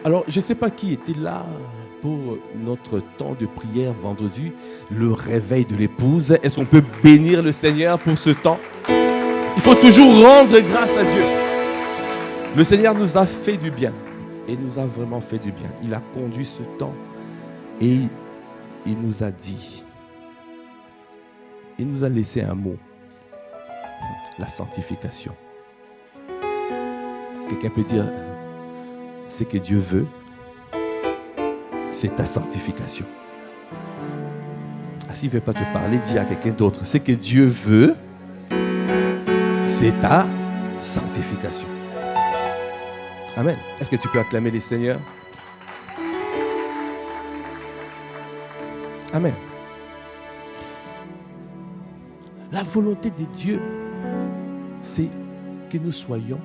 Alors, je ne sais pas qui était là pour notre temps de prière vendredi, le réveil de l'épouse. Est-ce qu'on peut bénir le Seigneur pour ce temps? Il faut toujours rendre grâce à Dieu. Le Seigneur nous a fait du bien. Et nous a vraiment fait du bien. Il a conduit ce temps et il nous a dit, il nous a laissé un mot, la sanctification. Quelqu'un peut dire, ce que Dieu veut, c'est ta sanctification. Ah, s'il ne veut pas te parler, dis à quelqu'un d'autre, ce que Dieu veut, c'est ta sanctification. Amen. Est-ce que tu peux acclamer les Seigneurs? Amen. La volonté de Dieu, c'est que nous soyons,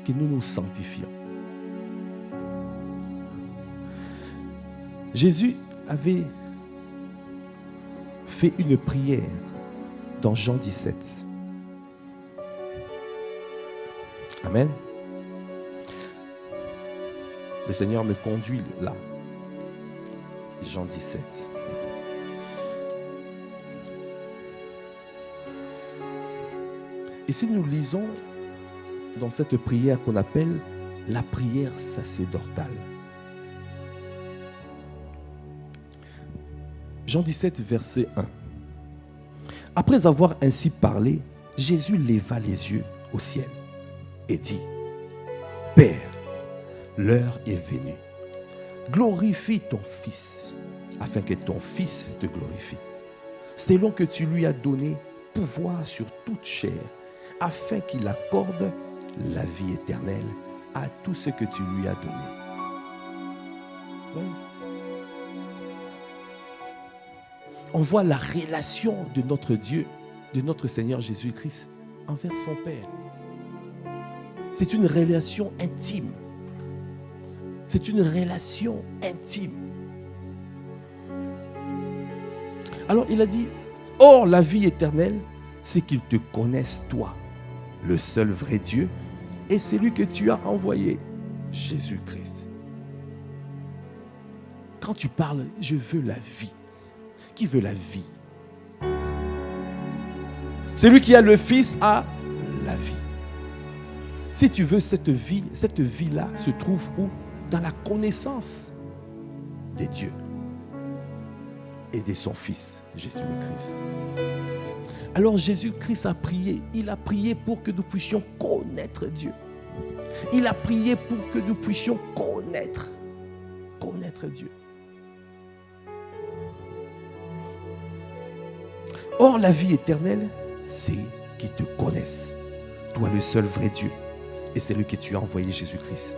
que nous nous sanctifions. Jésus avait fait une prière dans Jean 17. Amen. Le Seigneur me conduit là. Jean 17. Et si nous lisons dans cette prière qu'on appelle la prière sacerdotale. Jean 17, verset 1. Après avoir ainsi parlé, Jésus leva les yeux au ciel et dit, Père, l'heure est venue. Glorifie ton Fils, afin que ton Fils te glorifie. Selon que tu lui as donné pouvoir sur toute chair, afin qu'il accorde la vie éternelle à tout ce que tu lui as donné. Oui. On voit la relation de notre Dieu, de notre Seigneur Jésus-Christ envers son Père. C'est une relation intime. C'est une relation intime. Alors il a dit, or la vie éternelle, c'est qu'ils te connaissent toi, le seul vrai Dieu, et celui que tu as envoyé, Jésus-Christ. Quand tu parles, je veux la vie. Qui veut la vie? Celui qui a le Fils a la vie. Si tu veux cette vie-là se trouve où? Dans la connaissance de Dieu et de son Fils, Jésus-Christ. Alors Jésus-Christ a prié. Il a prié pour que nous puissions connaître Dieu. Il a prié pour que nous puissions connaître Dieu. Or, la vie éternelle, c'est qu'ils te connaissent, toi le seul vrai Dieu, et c'est lui que tu as envoyé, Jésus-Christ.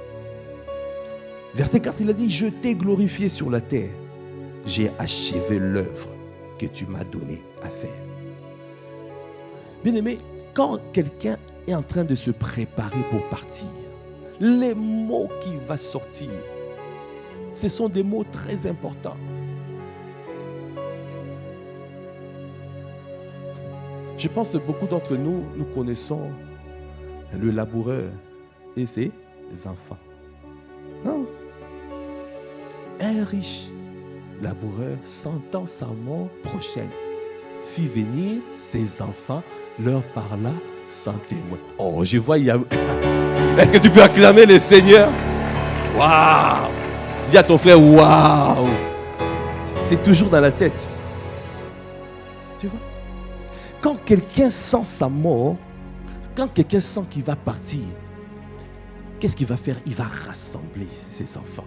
Verset 4, il a dit, je t'ai glorifié sur la terre, j'ai achevé l'œuvre que tu m'as donnée à faire. Bien-aimé, quand quelqu'un est en train de se préparer pour partir, les mots qui vont sortir, ce sont des mots très importants. Je pense que beaucoup d'entre nous, nous connaissons le laboureur et ses enfants. Non. Un riche laboureur sentant sa mort prochaine fit venir ses enfants, leur parla sans témoin. Oh, je vois, il y a... Est-ce que tu peux acclamer le Seigneur? Waouh! Dis à ton frère, waouh! C'est toujours dans la tête. Tu vois? Quand quelqu'un sent sa mort, quand quelqu'un sent qu'il va partir, qu'est-ce qu'il va faire? Il va rassembler ses enfants.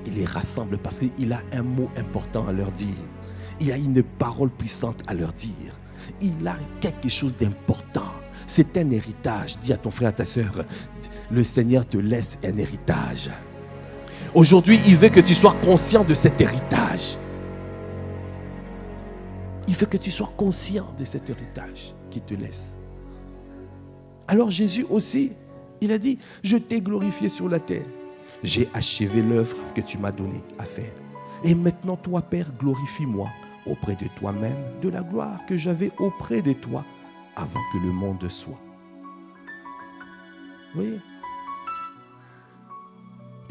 Il les rassemble parce qu'il a un mot important à leur dire. Il a une parole puissante à leur dire. Il a quelque chose d'important. C'est un héritage. Dis à ton frère, à ta soeur, le Seigneur te laisse un héritage. Aujourd'hui, il veut que tu sois conscient de cet héritage. Il veut que tu sois conscient de cet héritage qu'il te laisse. Alors Jésus aussi, il a dit, je t'ai glorifié sur la terre. J'ai achevé l'œuvre que tu m'as donnée à faire. Et maintenant, toi, Père, glorifie-moi auprès de toi-même de la gloire que j'avais auprès de toi avant que le monde soit. Vous voyez?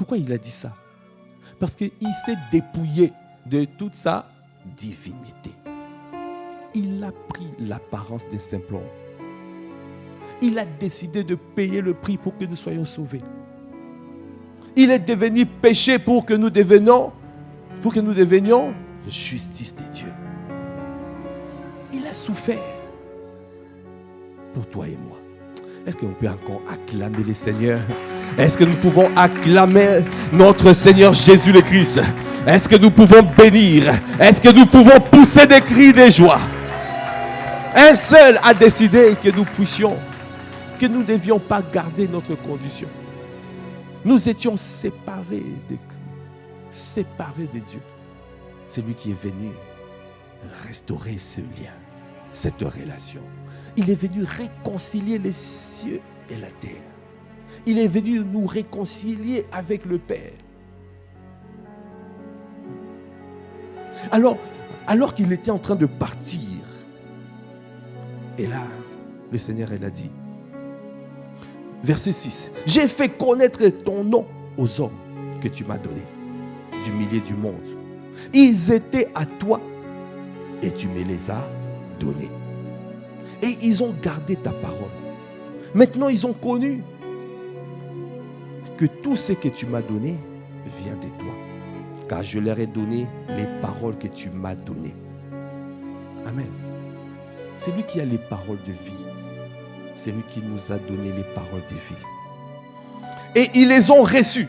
Pourquoi il a dit ça? Parce qu'il s'est dépouillé de toute sa divinité. Il a pris l'apparence d'un simple homme. Il a décidé de payer le prix pour que nous soyons sauvés. Il est devenu péché pour que nous devenions justice de Dieu. Il a souffert pour toi et moi. Est-ce qu'on peut encore acclamer le Seigneur? Est-ce que nous pouvons acclamer notre Seigneur Jésus le Christ? Est-ce que nous pouvons bénir? Est-ce que nous pouvons pousser des cris de joie? Un seul a décidé que nous ne devions pas garder notre condition. Nous étions séparés de Dieu. C'est lui qui est venu restaurer ce lien, cette relation. Il est venu réconcilier les cieux et la terre. Il est venu nous réconcilier avec le Père. Alors qu'il était en train de partir, et là, le Seigneur, il a dit, verset 6, « J'ai fait connaître ton nom aux hommes que tu m'as donnés, du milieu du monde. Ils étaient à toi et tu me les as donnés. Et ils ont gardé ta parole. Maintenant, ils ont connu que tout ce que tu m'as donné vient de toi. Car je leur ai donné les paroles que tu m'as données. » Amen. C'est lui qui a les paroles de vie. C'est lui qui nous a donné les paroles de vie. Et ils les ont reçues.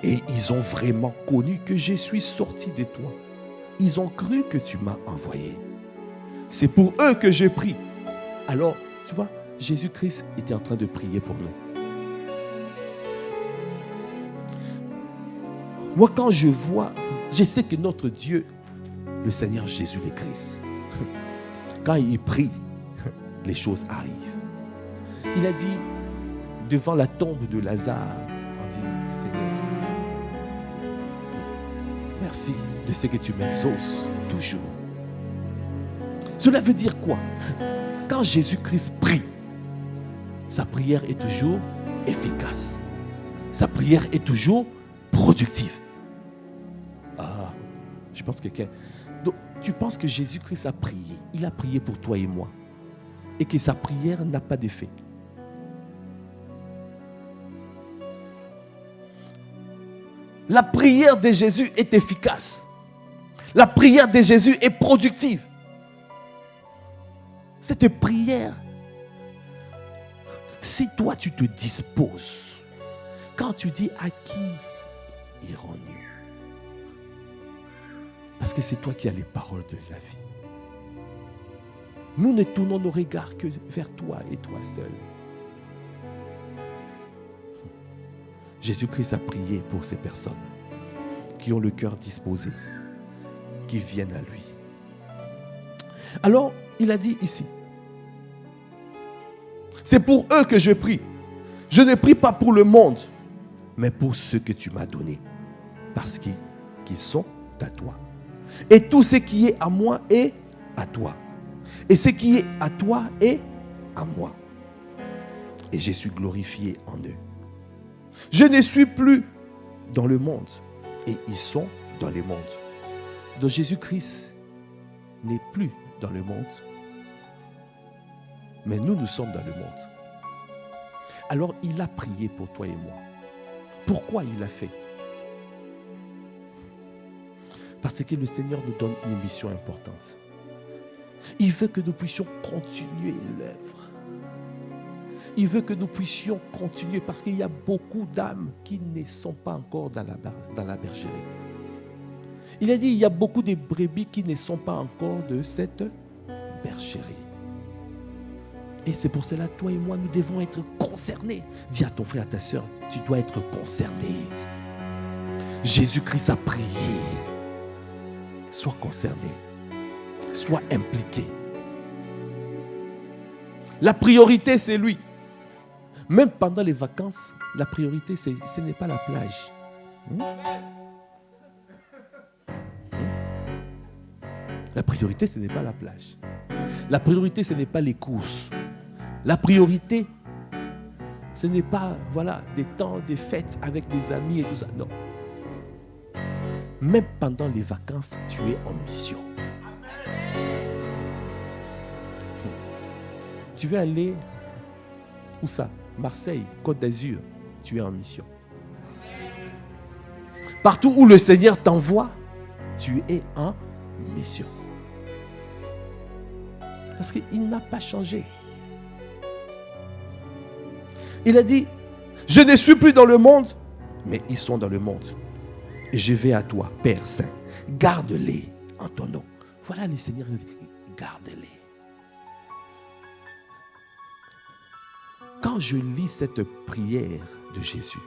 Et ils ont vraiment connu que je suis sorti de toi. Ils ont cru que tu m'as envoyé. C'est pour eux que je prie. Alors, tu vois, Jésus-Christ était en train de prier pour nous. Moi, quand je vois, je sais que notre Dieu, le Seigneur Jésus le Christ, quand il prie, les choses arrivent. Il a dit, devant la tombe de Lazare, on dit, Seigneur, merci de ce que tu m'exauces toujours. Cela veut dire quoi? Quand Jésus-Christ prie, sa prière est toujours efficace. Sa prière est toujours productive. Ah, je pense que quelqu'un... Donc, tu penses que Jésus-Christ a prié. Il a prié pour toi et moi. Et que sa prière n'a pas d'effet. La prière de Jésus est efficace. La prière de Jésus est productive. Cette prière, si toi tu te disposes, quand tu dis à qui irons-nous? Parce que c'est toi qui as les paroles de la vie. Nous ne tournons nos regards que vers toi et toi seul. Jésus-Christ a prié pour ces personnes qui ont le cœur disposé, qui viennent à lui. Alors, il a dit ici, c'est pour eux que je prie. Je ne prie pas pour le monde, mais pour ceux que tu m'as donnés, parce qu'ils sont à toi. Et tout ce qui est à moi est à toi. Et ce qui est à toi est à moi. Et je suis glorifié en eux. Je ne suis plus dans le monde, et ils sont dans le monde. Donc Jésus-Christ n'est plus dans le monde, mais nous sommes dans le monde. Alors il a prié pour toi et moi. Pourquoi il l'a fait? Parce que le Seigneur nous donne une mission importante. Il veut que nous puissions continuer l'œuvre. Il veut que nous puissions continuer parce qu'il y a beaucoup d'âmes qui ne sont pas encore dans la bergerie. Il a dit, il y a beaucoup de brebis qui ne sont pas encore de cette bergerie. Et c'est pour cela, toi et moi, nous devons être concernés. Dis à ton frère, à ta soeur, tu dois être concerné. Jésus-Christ a prié. Sois concerné. Sois impliqué. La priorité, c'est lui. Même pendant les vacances, la priorité, ce n'est pas la plage. La priorité, ce n'est pas la plage. La priorité, ce n'est pas les courses. La priorité, Ce n'est pas, voilà, des temps, des fêtes avec des amis et tout ça. Non. Même pendant les vacances, tu es en mission. Tu veux aller, où ça? Marseille, Côte d'Azur, tu es en mission. Partout où le Seigneur t'envoie, tu es en mission. Parce qu'il n'a pas changé. Il a dit, je ne suis plus dans le monde, mais ils sont dans le monde. Et je vais à toi, Père Saint. Garde-les en ton nom. Voilà le Seigneur dit, garde-les. Quand je lis cette prière de Jésus,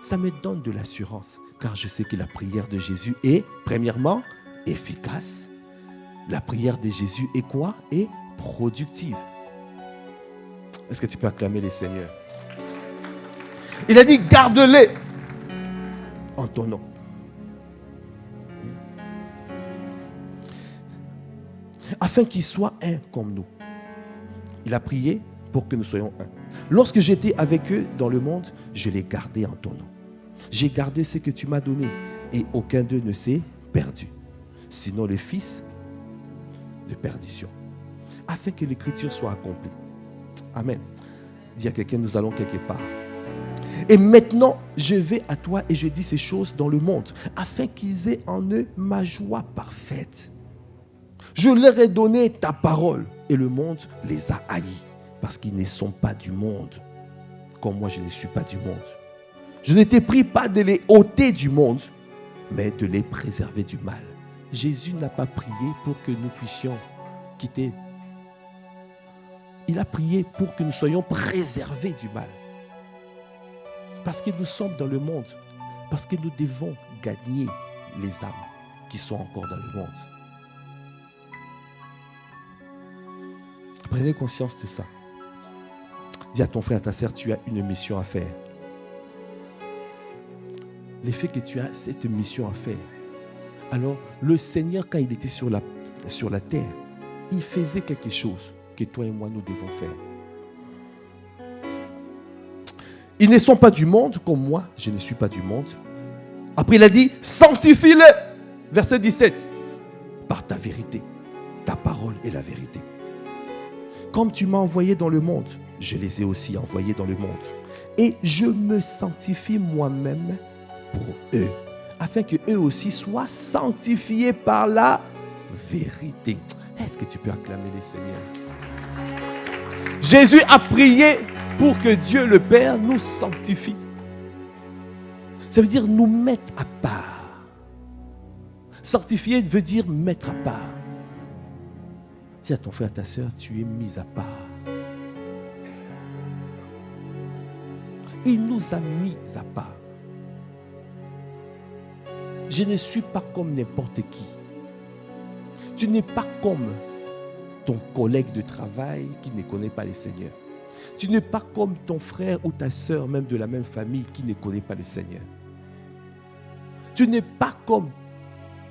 ça me donne de l'assurance, car je sais que la prière de Jésus est, premièrement, efficace. La prière de Jésus est quoi? Est productive. Est-ce que tu peux acclamer les seigneurs? Il a dit, garde-les en ton nom. Afin qu'ils soient un comme nous. Il a prié pour que nous soyons un. Lorsque j'étais avec eux dans le monde, je les gardais en ton nom. J'ai gardé ce que tu m'as donné et aucun d'eux ne s'est perdu. Sinon le fils de perdition. Afin que l'écriture soit accomplie. Amen. Dis à quelqu'un, nous allons quelque part. Et maintenant, je vais à toi et je dis ces choses dans le monde, afin qu'ils aient en eux ma joie parfaite. Je leur ai donné ta parole et le monde les a haïs, parce qu'ils ne sont pas du monde, comme moi je ne suis pas du monde. Je ne t'ai pris pas de les ôter du monde, mais de les préserver du mal. Jésus n'a pas prié pour que nous puissions quitter. Il a prié pour que nous soyons préservés du mal. Parce que nous sommes dans le monde. Parce que nous devons gagner les âmes qui sont encore dans le monde. Prenez conscience de ça. Dis à ton frère, à ta sœur, tu as une mission à faire. L'effet que tu as cette mission à faire. Alors, le Seigneur, quand il était sur la terre, il faisait quelque chose que toi et moi, nous devons faire. Ils ne sont pas du monde, comme moi, je ne suis pas du monde. Après, il a dit, sanctifie-les. Verset 17. Par ta vérité. Ta parole est la vérité. Comme tu m'as envoyé dans le monde, je les ai aussi envoyés dans le monde. Et je me sanctifie moi-même pour eux, afin qu'eux aussi soient sanctifiés par la vérité. Est-ce que tu peux acclamer les Seigneurs? Jésus a prié pour que Dieu le Père nous sanctifie. Ça veut dire nous mettre à part. Sanctifier veut dire mettre à part. Dis à ton frère, à ta soeur, tu es mis à part. Il nous a mis à part. Je ne suis pas comme n'importe qui. Tu n'es pas comme ton collègue de travail qui ne connaît pas le Seigneur. Tu n'es pas comme ton frère ou ta soeur, même de la même famille, qui ne connaît pas le Seigneur. Tu n'es pas comme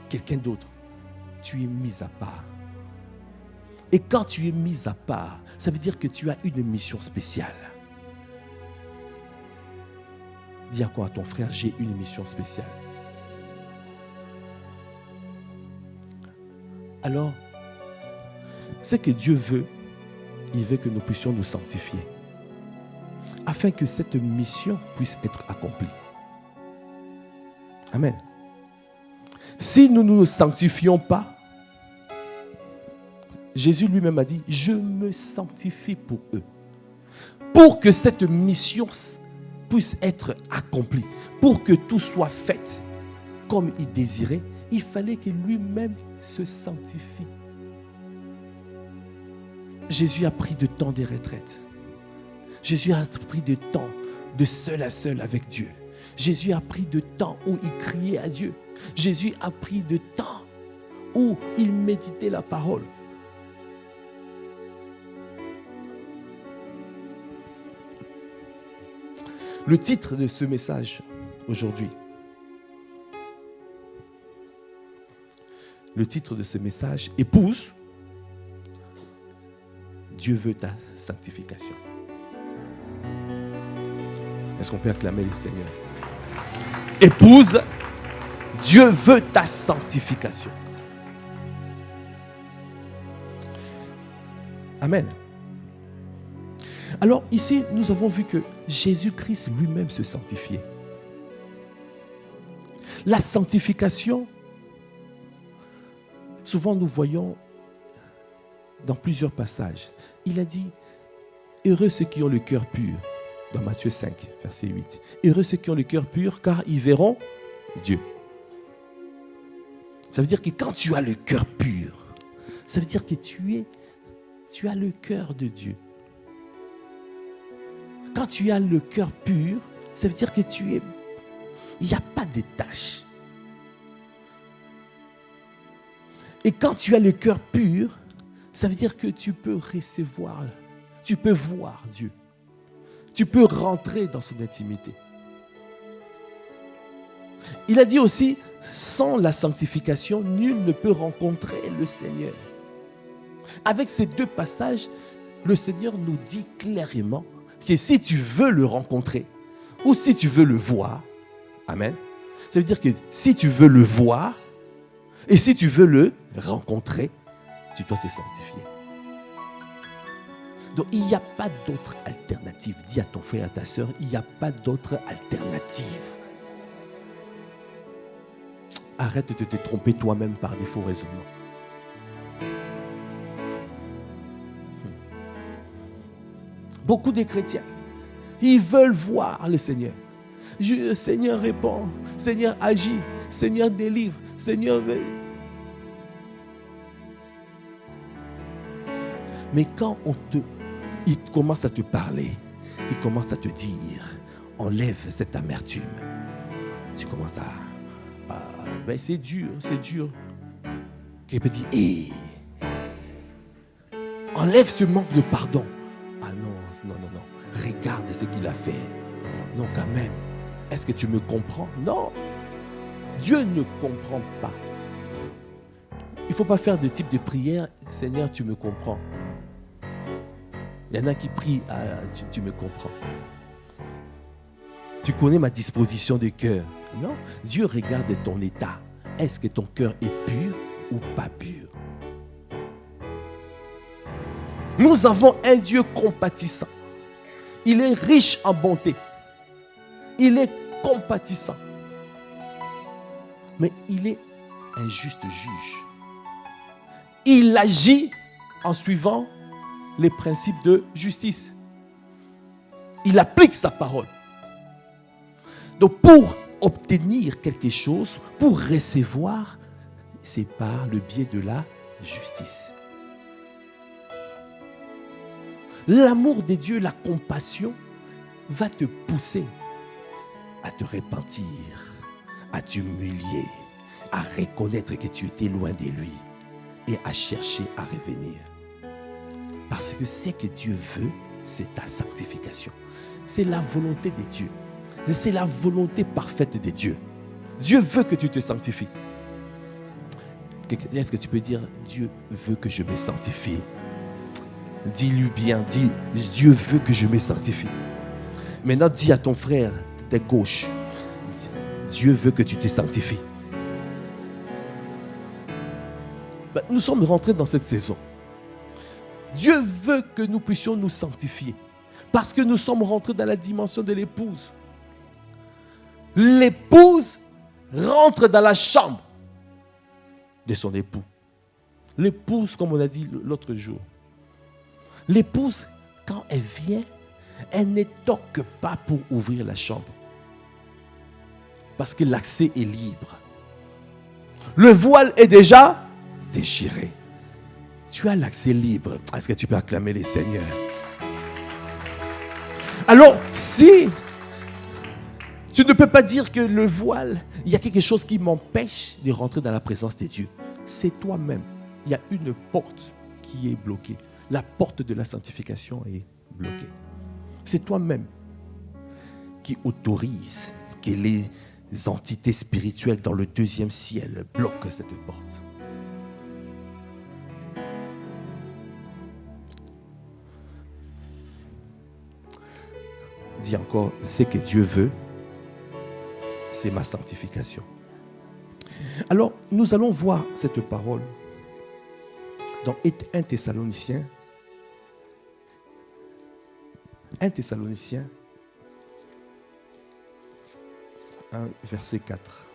quelqu'un d'autre. Tu es mis à part. Et quand tu es mis à part, ça veut dire que tu as une mission spéciale. Dis encore à ton frère, j'ai une mission spéciale. Alors, ce que Dieu veut, il veut que nous puissions nous sanctifier, afin que cette mission puisse être accomplie. Amen. Si nous ne nous sanctifions pas, Jésus lui-même a dit, je me sanctifie pour eux. Pour que cette mission puisse être accomplie, pour que tout soit fait comme il désirait, il fallait que lui-même se sanctifie. Jésus a pris de temps de retraite. Jésus a pris de temps de seul à seul avec Dieu. Jésus a pris de temps où il criait à Dieu. Jésus a pris de temps où il méditait la parole. Le titre de ce message aujourd'hui, le titre de ce message, épouse, Dieu veut ta sanctification. Est-ce qu'on peut acclamer le Seigneur? Épouse, Dieu veut ta sanctification. Amen. Alors ici, nous avons vu que Jésus-Christ lui-même se sanctifiait. La sanctification, souvent nous voyons dans plusieurs passages. Il a dit, heureux ceux qui ont le cœur pur, dans Matthieu 5, verset 8. Heureux ceux qui ont le cœur pur, car ils verront Dieu. Ça veut dire que quand tu as le cœur pur, ça veut dire que tu as le cœur de Dieu. Quand tu as le cœur pur, ça veut dire que il n'y a pas de tache. Et quand tu as le cœur pur, ça veut dire que tu peux recevoir, tu peux voir Dieu. Tu peux rentrer dans son intimité. Il a dit aussi, sans la sanctification, nul ne peut rencontrer le Seigneur. Avec ces deux passages, le Seigneur nous dit clairement que si tu veux le rencontrer ou si tu veux le voir, amen, ça veut dire que si tu veux le voir et si tu veux le rencontrer, tu dois te sanctifier. Donc il n'y a pas d'autre alternative. Dis à ton frère, à ta soeur, il n'y a pas d'autre alternative. Arrête de te tromper toi-même par des faux raisonnements. Beaucoup de chrétiens, ils veulent voir le Seigneur. Seigneur répond, Seigneur agit, Seigneur délivre, Seigneur veille. Mais quand il commence à te parler, il commence à te dire, enlève cette amertume. Tu commences ben c'est dur. Qu'il peut dire, hey, enlève ce manque de pardon. Ah non. Regarde ce qu'il a fait. Non, quand même. Est-ce que tu me comprends? Non. Dieu ne comprend pas. Il ne faut pas faire de type de prière, Seigneur, tu me comprends. Il y en a qui prient, tu me comprends. Tu connais ma disposition de cœur. Non, Dieu regarde ton état. Est-ce que ton cœur est pur ou pas pur? Nous avons un Dieu compatissant. Il est riche en bonté. Il est compatissant. Mais il est un juste juge. Il agit en suivant les principes de justice. Il applique sa parole. Donc pour obtenir quelque chose, pour recevoir, c'est par le biais de la justice. L'amour de Dieu, la compassion, va te pousser à te repentir, à t'humilier, à reconnaître que tu étais loin de lui et à chercher à revenir. Parce que ce que Dieu veut, c'est ta sanctification. C'est la volonté de Dieu. C'est la volonté parfaite de Dieu. Dieu veut que tu te sanctifies. Est-ce que tu peux dire, Dieu veut que je me sanctifie? Dis-lui bien, dis, Dieu veut que je me sanctifie. Maintenant, dis à ton frère de gauche, Dieu veut que tu te sanctifies. Nous sommes rentrés dans cette saison. Dieu veut que nous puissions nous sanctifier. Parce que nous sommes rentrés dans la dimension de l'épouse. L'épouse rentre dans la chambre de son époux. L'épouse, comme on a dit l'autre jour. L'épouse, quand elle vient, elle ne toque pas pour ouvrir la chambre. Parce que l'accès est libre. Le voile est déjà déchiré. Tu as l'accès libre. Est-ce que tu peux acclamer les seigneurs? Alors, si tu ne peux pas dire que le voile, il y a quelque chose qui m'empêche de rentrer dans la présence de Dieu, c'est toi-même. Il y a une porte qui est bloquée. La porte de la sanctification est bloquée. C'est toi-même qui autorise que les entités spirituelles dans le deuxième ciel bloquent cette porte. dit encore, ce que Dieu veut, c'est ma sanctification. Alors, nous allons voir cette parole dans 1 Thessaloniciens. 1 Thessaloniciens 1, verset 4.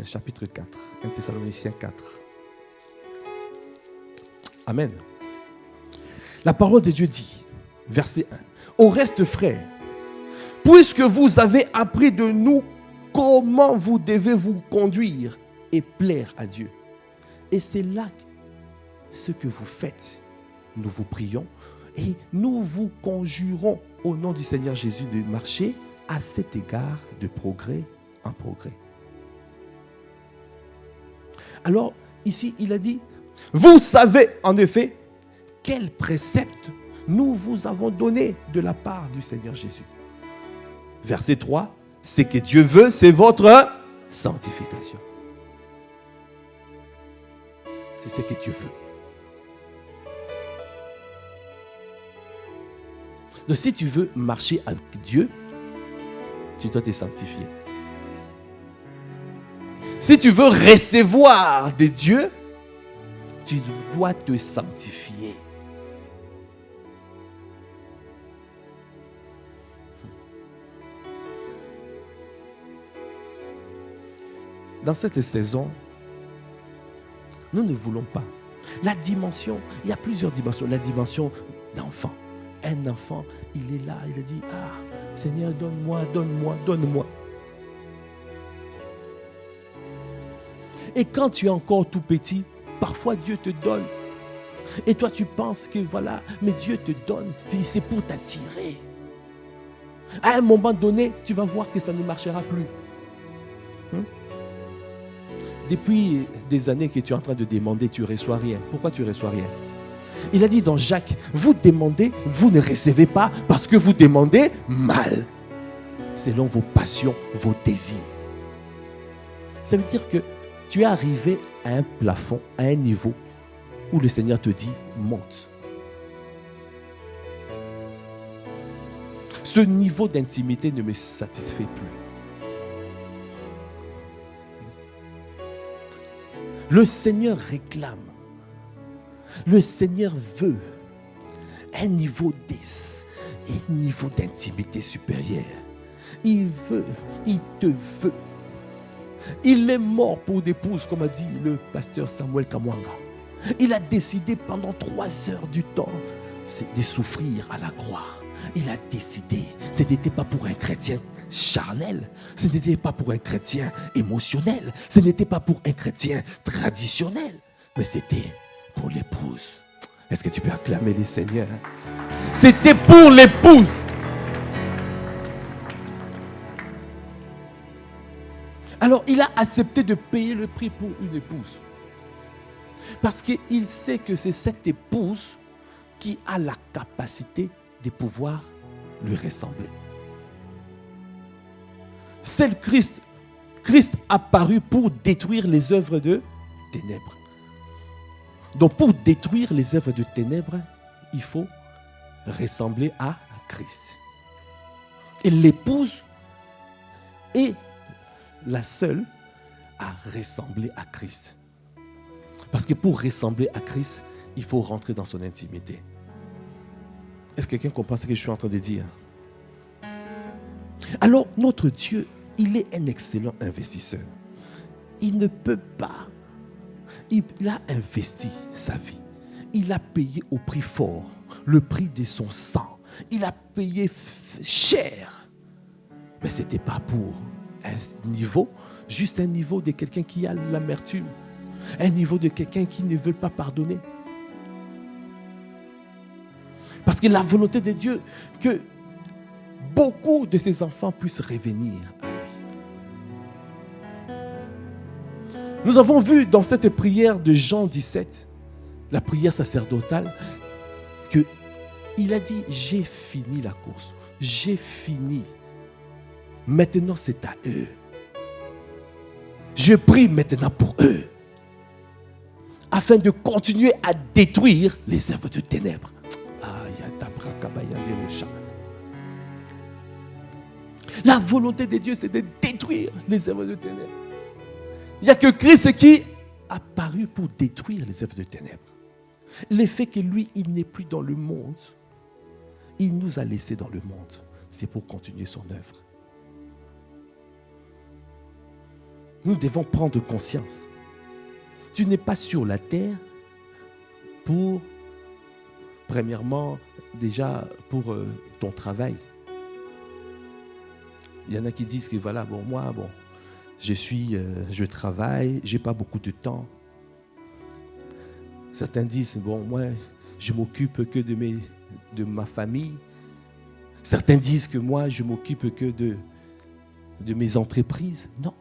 Chapitre 4. 1 Thessaloniciens 4. Amen. La parole de Dieu dit, verset 1. Au reste, frères, puisque vous avez appris de nous comment vous devez vous conduire et plaire à Dieu. Et c'est là ce que vous faites. Nous vous prions et nous vous conjurons au nom du Seigneur Jésus de marcher à cet égard de progrès en progrès. Alors, ici, il a dit, vous savez en effet quel précepte nous vous avons donné de la part du Seigneur Jésus. Verset 3, ce que Dieu veut, c'est votre sanctification. C'est ce que Dieu veut. Donc si tu veux marcher avec Dieu, tu dois te sanctifier. Si tu veux recevoir de Dieu, tu dois te sanctifier. Dans cette saison, nous ne voulons pas. La dimension, il y a plusieurs dimensions. La dimension d'enfant. Un enfant, il est là, il a dit, ah, Seigneur, donne-moi, donne-moi, donne-moi. Et quand tu es encore tout petit, parfois Dieu te donne. Et toi, tu penses que voilà, mais Dieu te donne, puis c'est pour t'attirer. À un moment donné, tu vas voir que ça ne marchera plus. Depuis des années que tu es en train de demander, tu ne reçois rien. Pourquoi tu ne reçois rien? Il a dit dans Jacques, vous demandez, vous ne recevez pas parce que vous demandez mal. Selon vos passions, vos désirs. Ça veut dire que tu es arrivé à un plafond, à un niveau où le Seigneur te dit, monte. Ce niveau d'intimité ne me satisfait plus. Le Seigneur réclame. Le Seigneur veut un niveau d'intimité supérieure. Il veut, il te veut. Il est mort pour d'épouse, comme a dit le pasteur Samuel Kamwanga. Il a décidé pendant 3 heures du temps de souffrir à la croix. Il a décidé. Ce n'était pas pour un chrétien charnel. Ce n'était pas pour un chrétien émotionnel. Ce n'était pas pour un chrétien traditionnel. Mais c'était pour l'épouse. Est-ce que tu peux acclamer le Seigneur? C'était pour l'épouse. Alors il a accepté de payer le prix pour une épouse. Parce qu'il sait que c'est cette épouse qui a la capacité de pouvoir lui ressembler. C'est le Christ. Christ apparu pour détruire les œuvres de ténèbres. Donc pour détruire les œuvres de ténèbres, il faut ressembler à Christ. Et l'épouse est la seule à ressembler à Christ. Parce que pour ressembler à Christ, il faut rentrer dans son intimité. Est-ce que quelqu'un comprend ce que je suis en train de dire? Alors, notre Dieu, il est un excellent investisseur. Il ne peut pas. Il a investi sa vie. Il a payé au prix fort, le prix de son sang. Il a payé cher. Mais ce n'était pas pour un niveau, juste un niveau de quelqu'un qui a l'amertume. Un niveau de quelqu'un qui ne veut pas pardonner. Parce que la volonté de Dieu, que beaucoup de ses enfants puissent revenir à lui. Nous avons vu dans cette prière de Jean 17, la prière sacerdotale, qu'il a dit, j'ai fini la course, j'ai fini. Maintenant c'est à eux. Je prie maintenant pour eux, afin de continuer à détruire les œuvres de ténèbres. La volonté de Dieu, c'est de détruire les œuvres de ténèbres. Il n'y a que Christ qui a apparu pour détruire les œuvres de ténèbres. L'effet que lui, il n'est plus dans le monde, il nous a laissés dans le monde. C'est pour continuer son œuvre. Nous devons prendre conscience. Tu n'es pas sur la terre pour, premièrement, déjà pour ton travail. Il y en a qui disent que voilà, moi, je travaille, je n'ai pas beaucoup de temps. Certains disent, moi, je m'occupe que de ma famille. Certains disent que moi, je m'occupe que de mes entreprises. Non.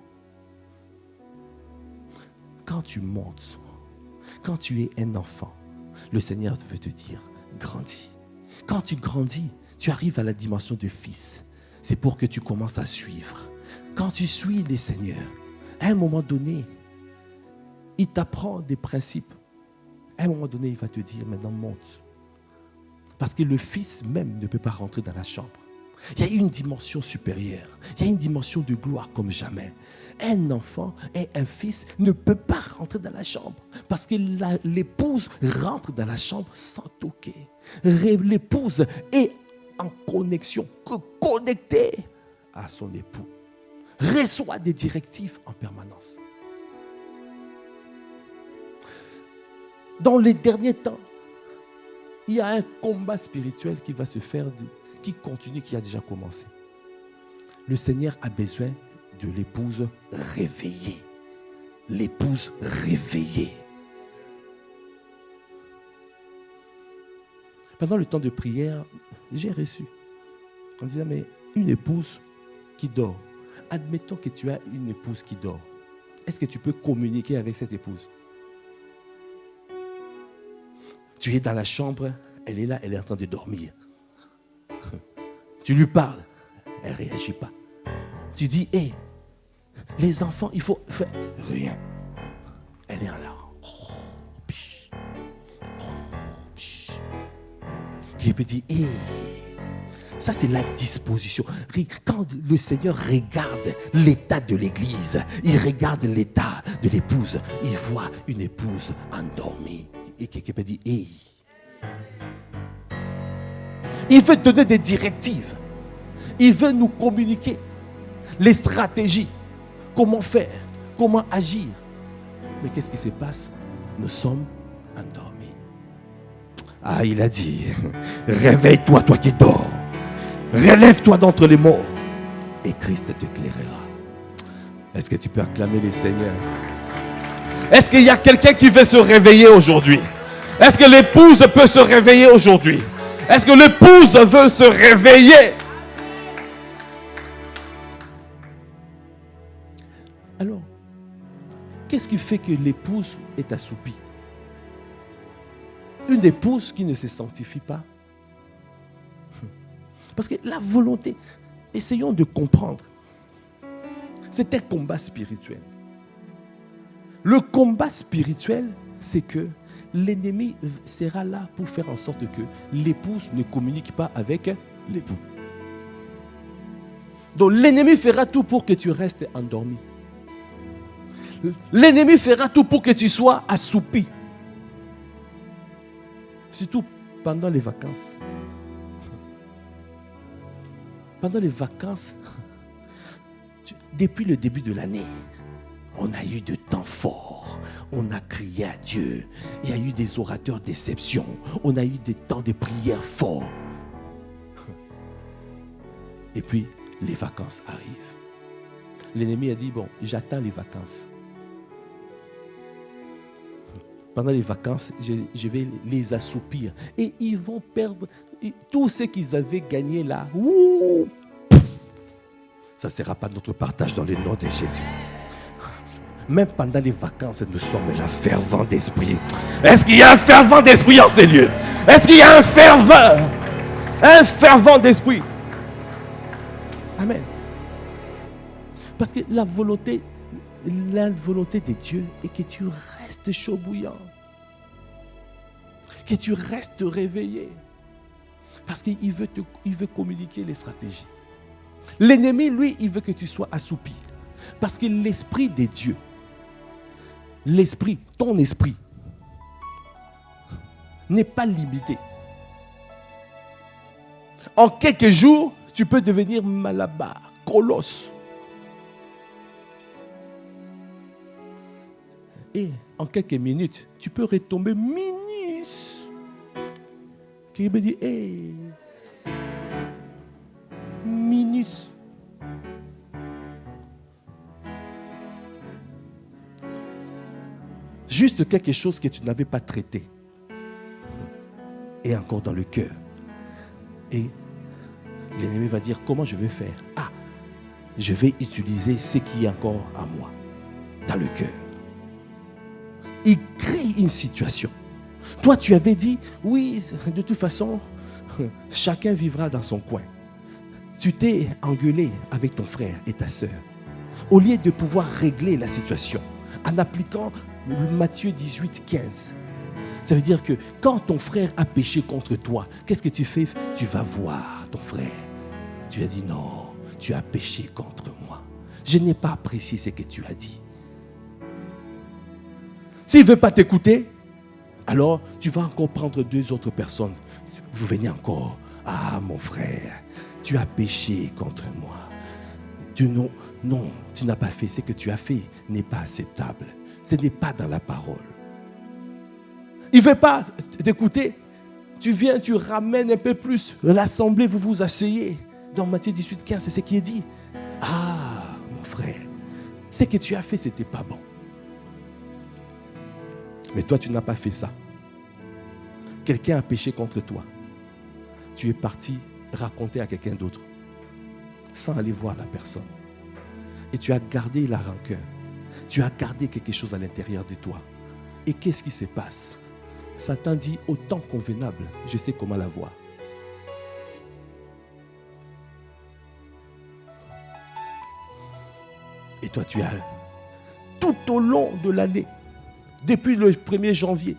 Quand tu montes, quand tu es un enfant, le Seigneur veut te dire, grandis. Quand tu grandis, tu arrives à la dimension de fils. C'est pour que tu commences à suivre. Quand tu suis les Seigneurs, à un moment donné, il t'apprend des principes. À un moment donné, il va te dire, maintenant monte. Parce que le fils même ne peut pas rentrer dans la chambre. Il y a une dimension supérieure. Il y a une dimension de gloire comme jamais. Un enfant et un fils ne peuvent pas rentrer dans la chambre. Parce que l'épouse rentre dans la chambre sans toquer. L'épouse est en connexion, connectée à son époux. Reçoit des directives en permanence. Dans les derniers temps, il y a un combat spirituel qui va se faire, qui continue, qui a déjà commencé. Le Seigneur a besoin de l'épouse réveillée. L'épouse réveillée. Pendant le temps de prière, j'ai reçu. On disait, mais une épouse qui dort. Admettons que tu as une épouse qui dort. Est-ce que tu peux communiquer avec cette épouse? Tu es dans la chambre, elle est là, elle est en train de dormir. Tu lui parles, elle ne réagit pas. Tu dis, hé, les enfants, il faut faire rien. Elle est en là. Il peut dire, hé, ça c'est la disposition. Quand le Seigneur regarde l'état de l'église, il regarde l'état de l'épouse, il voit une épouse endormie. Et quelqu'un peut dire, hey. Il veut donner des directives. Il veut nous communiquer les stratégies. Comment faire, comment agir. Mais qu'est-ce qui se passe? Nous sommes endormis. Ah, il a dit, réveille-toi, toi qui dors. Relève-toi d'entre les morts. Et Christ t'éclairera. Est-ce que tu peux acclamer les seigneurs? Est-ce qu'il y a quelqu'un qui veut se réveiller aujourd'hui? Est-ce que l'épouse peut se réveiller aujourd'hui? Est-ce que l'épouse veut se réveiller? Alors, qu'est-ce qui fait que l'épouse est assoupie? Une épouse qui ne se sanctifie pas. Parce que la volonté, essayons de comprendre. C'est un combat spirituel. Le combat spirituel, c'est que l'ennemi sera là pour faire en sorte que l'épouse ne communique pas avec l'époux. Donc l'ennemi fera tout pour que tu restes endormi. L'ennemi fera tout pour que tu sois assoupi. Surtout pendant les vacances. Pendant les vacances, depuis le début de l'année, on a eu de temps forts. On a crié à Dieu. Il y a eu des orateurs d'exception. On a eu des temps de prière forts. Et puis, les vacances arrivent. L'ennemi a dit, bon, j'attends les vacances. Pendant les vacances, je vais les assoupir. Et ils vont perdre tout ce qu'ils avaient gagné là. Ouh, ça ne sera pas notre partage dans le nom de Jésus. Même pendant les vacances, nous sommes là fervents d'esprit. Est-ce qu'il y a un fervent d'esprit en ces lieux? Est-ce qu'il y a un fervent d'esprit? Amen. Parce que la volonté de Dieu est que tu restes chaud bouillant. Que tu restes réveillé. Parce qu'il veut communiquer les stratégies. L'ennemi, lui, il veut que tu sois assoupi. Parce que l'esprit des dieux, l'esprit, ton esprit, n'est pas limité. En quelques jours, tu peux devenir Malabar, colosse. Et en quelques minutes, tu peux retomber minus. Qui me dit, hey, minus. Juste quelque chose que tu n'avais pas traité. Et encore dans le cœur. Et l'ennemi va dire, comment je vais faire? Ah, je vais utiliser ce qui est encore à moi, dans le cœur. Il crée une situation. Toi, tu avais dit, oui, de toute façon, chacun vivra dans son coin. Tu t'es engueulé avec ton frère et ta sœur. Au lieu de pouvoir régler la situation en appliquant Matthieu 18, 15. Ça veut dire que quand ton frère a péché contre toi, qu'est-ce que tu fais? Tu vas voir ton frère. Tu as dit non, tu as péché contre moi. Je n'ai pas apprécié ce que tu as dit. S'il ne veut pas t'écouter, alors tu vas encore prendre 2 autres personnes. Vous venez encore. Ah mon frère, tu as péché contre moi. Non, tu n'as pas fait. Ce que tu as fait n'est pas acceptable. Ce n'est pas dans la parole. Il ne veut pas t'écouter. Tu viens, tu ramènes un peu plus. L'assemblée, vous vous asseyez. Dans Matthieu 18, 15, c'est ce qui est dit. Ah, mon frère, ce que tu as fait, ce n'était pas bon. Mais toi, tu n'as pas fait ça. Quelqu'un a péché contre toi. Tu es parti raconter à quelqu'un d'autre, sans aller voir la personne. Et tu as gardé la rancœur. Tu as gardé quelque chose à l'intérieur de toi. Et qu'est-ce qui se passe? Satan dit, au temps convenable, je sais comment la voir. Et toi, tu as tout au long de l'année, depuis le 1er janvier,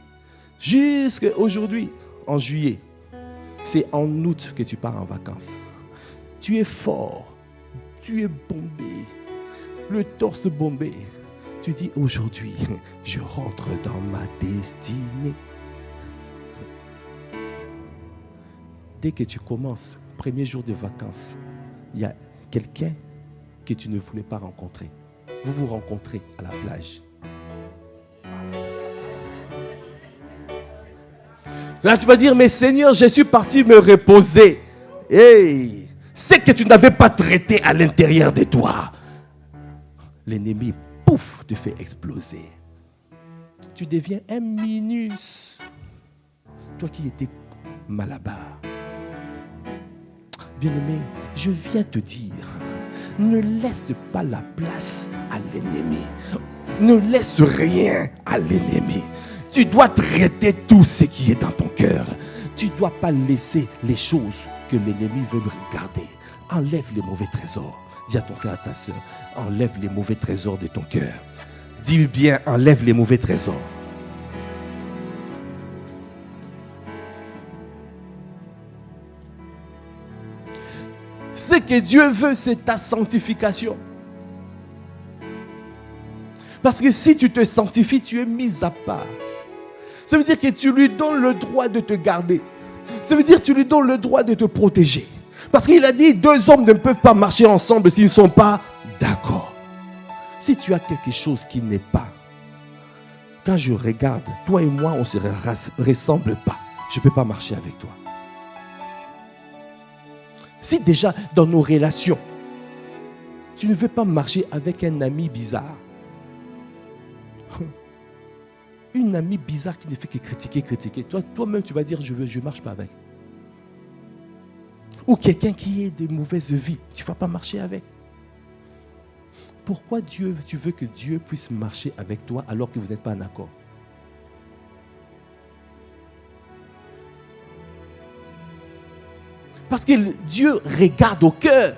jusqu'à aujourd'hui, en juillet, c'est en août que tu pars en vacances. Tu es fort, tu es bombé, le torse bombé. Tu dis, aujourd'hui, je rentre dans ma destinée. Dès que tu commences, premier jour de vacances, il y a quelqu'un que tu ne voulais pas rencontrer. Vous vous rencontrez à la plage. Là, tu vas dire, mais Seigneur, je suis parti me reposer. Hey, c'est que tu n'avais pas traité à l'intérieur de toi. L'ennemi, pouf, te fait exploser. Tu deviens un minus. Toi qui étais Malabar. Bien-aimé, je viens te dire, ne laisse pas la place à l'ennemi. Ne laisse rien à l'ennemi. Tu dois traiter tout ce qui est dans ton cœur. Tu ne dois pas laisser les choses que l'ennemi veut regarder. Enlève les mauvais trésors. Dis à ton frère, à ta soeur, enlève les mauvais trésors de ton cœur. Dis bien, enlève les mauvais trésors. Ce que Dieu veut, c'est ta sanctification. Parce que si tu te sanctifies, tu es mis à part. Ça veut dire que tu lui donnes le droit de te garder. Ça veut dire que tu lui donnes le droit de te protéger. Parce qu'il a dit, 2 hommes ne peuvent pas marcher ensemble s'ils ne sont pas d'accord. Si tu as quelque chose qui n'est pas, quand je regarde, toi et moi, on ne se ressemble pas. Je ne peux pas marcher avec toi. Si déjà dans nos relations, tu ne veux pas marcher avec un ami bizarre, une amie bizarre qui ne fait que critiquer, toi-même tu vas dire je ne marche pas avec. Ou quelqu'un qui est de mauvaise vie, tu ne vas pas marcher avec. Pourquoi tu veux que Dieu puisse marcher avec toi alors que vous n'êtes pas en accord? Parce que Dieu regarde au cœur.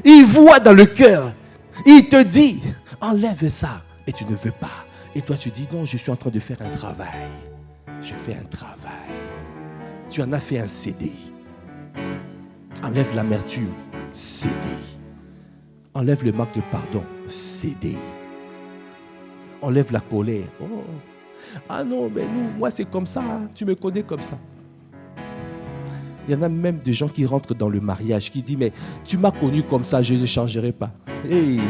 Il voit dans le cœur. Il te dit, enlève ça. Et tu ne veux pas. Et toi tu dis, non, je suis en train de faire un travail. Je fais un travail. Tu en as fait un CDI. Enlève l'amertume. CDI. Enlève le manque de pardon, CDI. Enlève la colère. Oh. Ah non, mais moi c'est comme ça, hein. Tu me connais comme ça. Il y en a même des gens qui rentrent dans le mariage, qui disent, mais tu m'as connu comme ça, je ne changerai pas. Hey.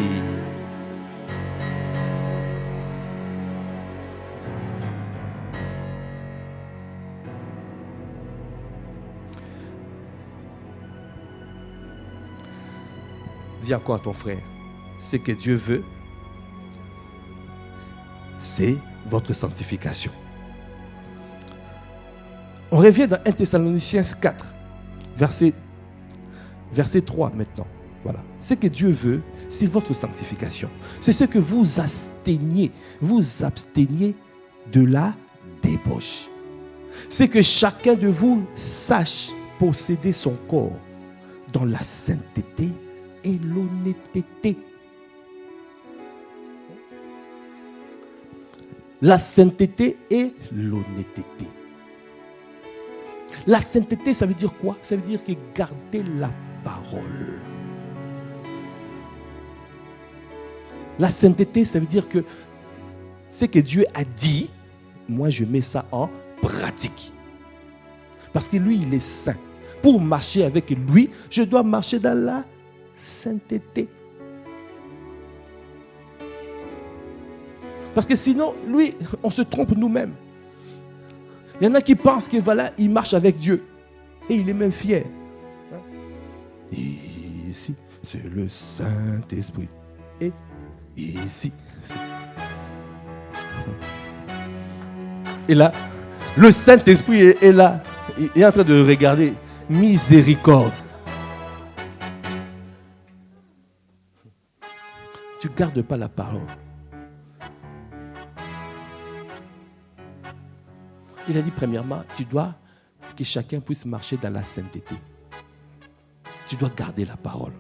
Dis encore à ton frère, ce que Dieu veut, c'est votre sanctification. On revient dans 1 Thessaloniciens 4, verset 3 maintenant. Voilà. Ce que Dieu veut, c'est votre sanctification. C'est ce que vous absteniez de la débauche. C'est que chacun de vous sache posséder son corps dans la sainteté et l'honnêteté. La sainteté et l'honnêteté. La sainteté, ça veut dire quoi? Ça veut dire que garder la parole. La sainteté, ça veut dire que ce que Dieu a dit, moi je mets ça en pratique. Parce que lui, il est saint. Pour marcher avec lui, je dois marcher dans la sainteté. Parce que sinon, lui, on se trompe nous-mêmes. Il y en a qui pensent que voilà, il marche avec Dieu. Et il est même fier. Et ici, c'est le Saint-Esprit. Et ici, c'est... Et là, le Saint-Esprit est là. Il est en train de regarder. Miséricorde. Tu ne gardes pas la parole. Il a dit premièrement, tu dois que chacun puisse marcher dans la sainteté. Tu dois garder la parole.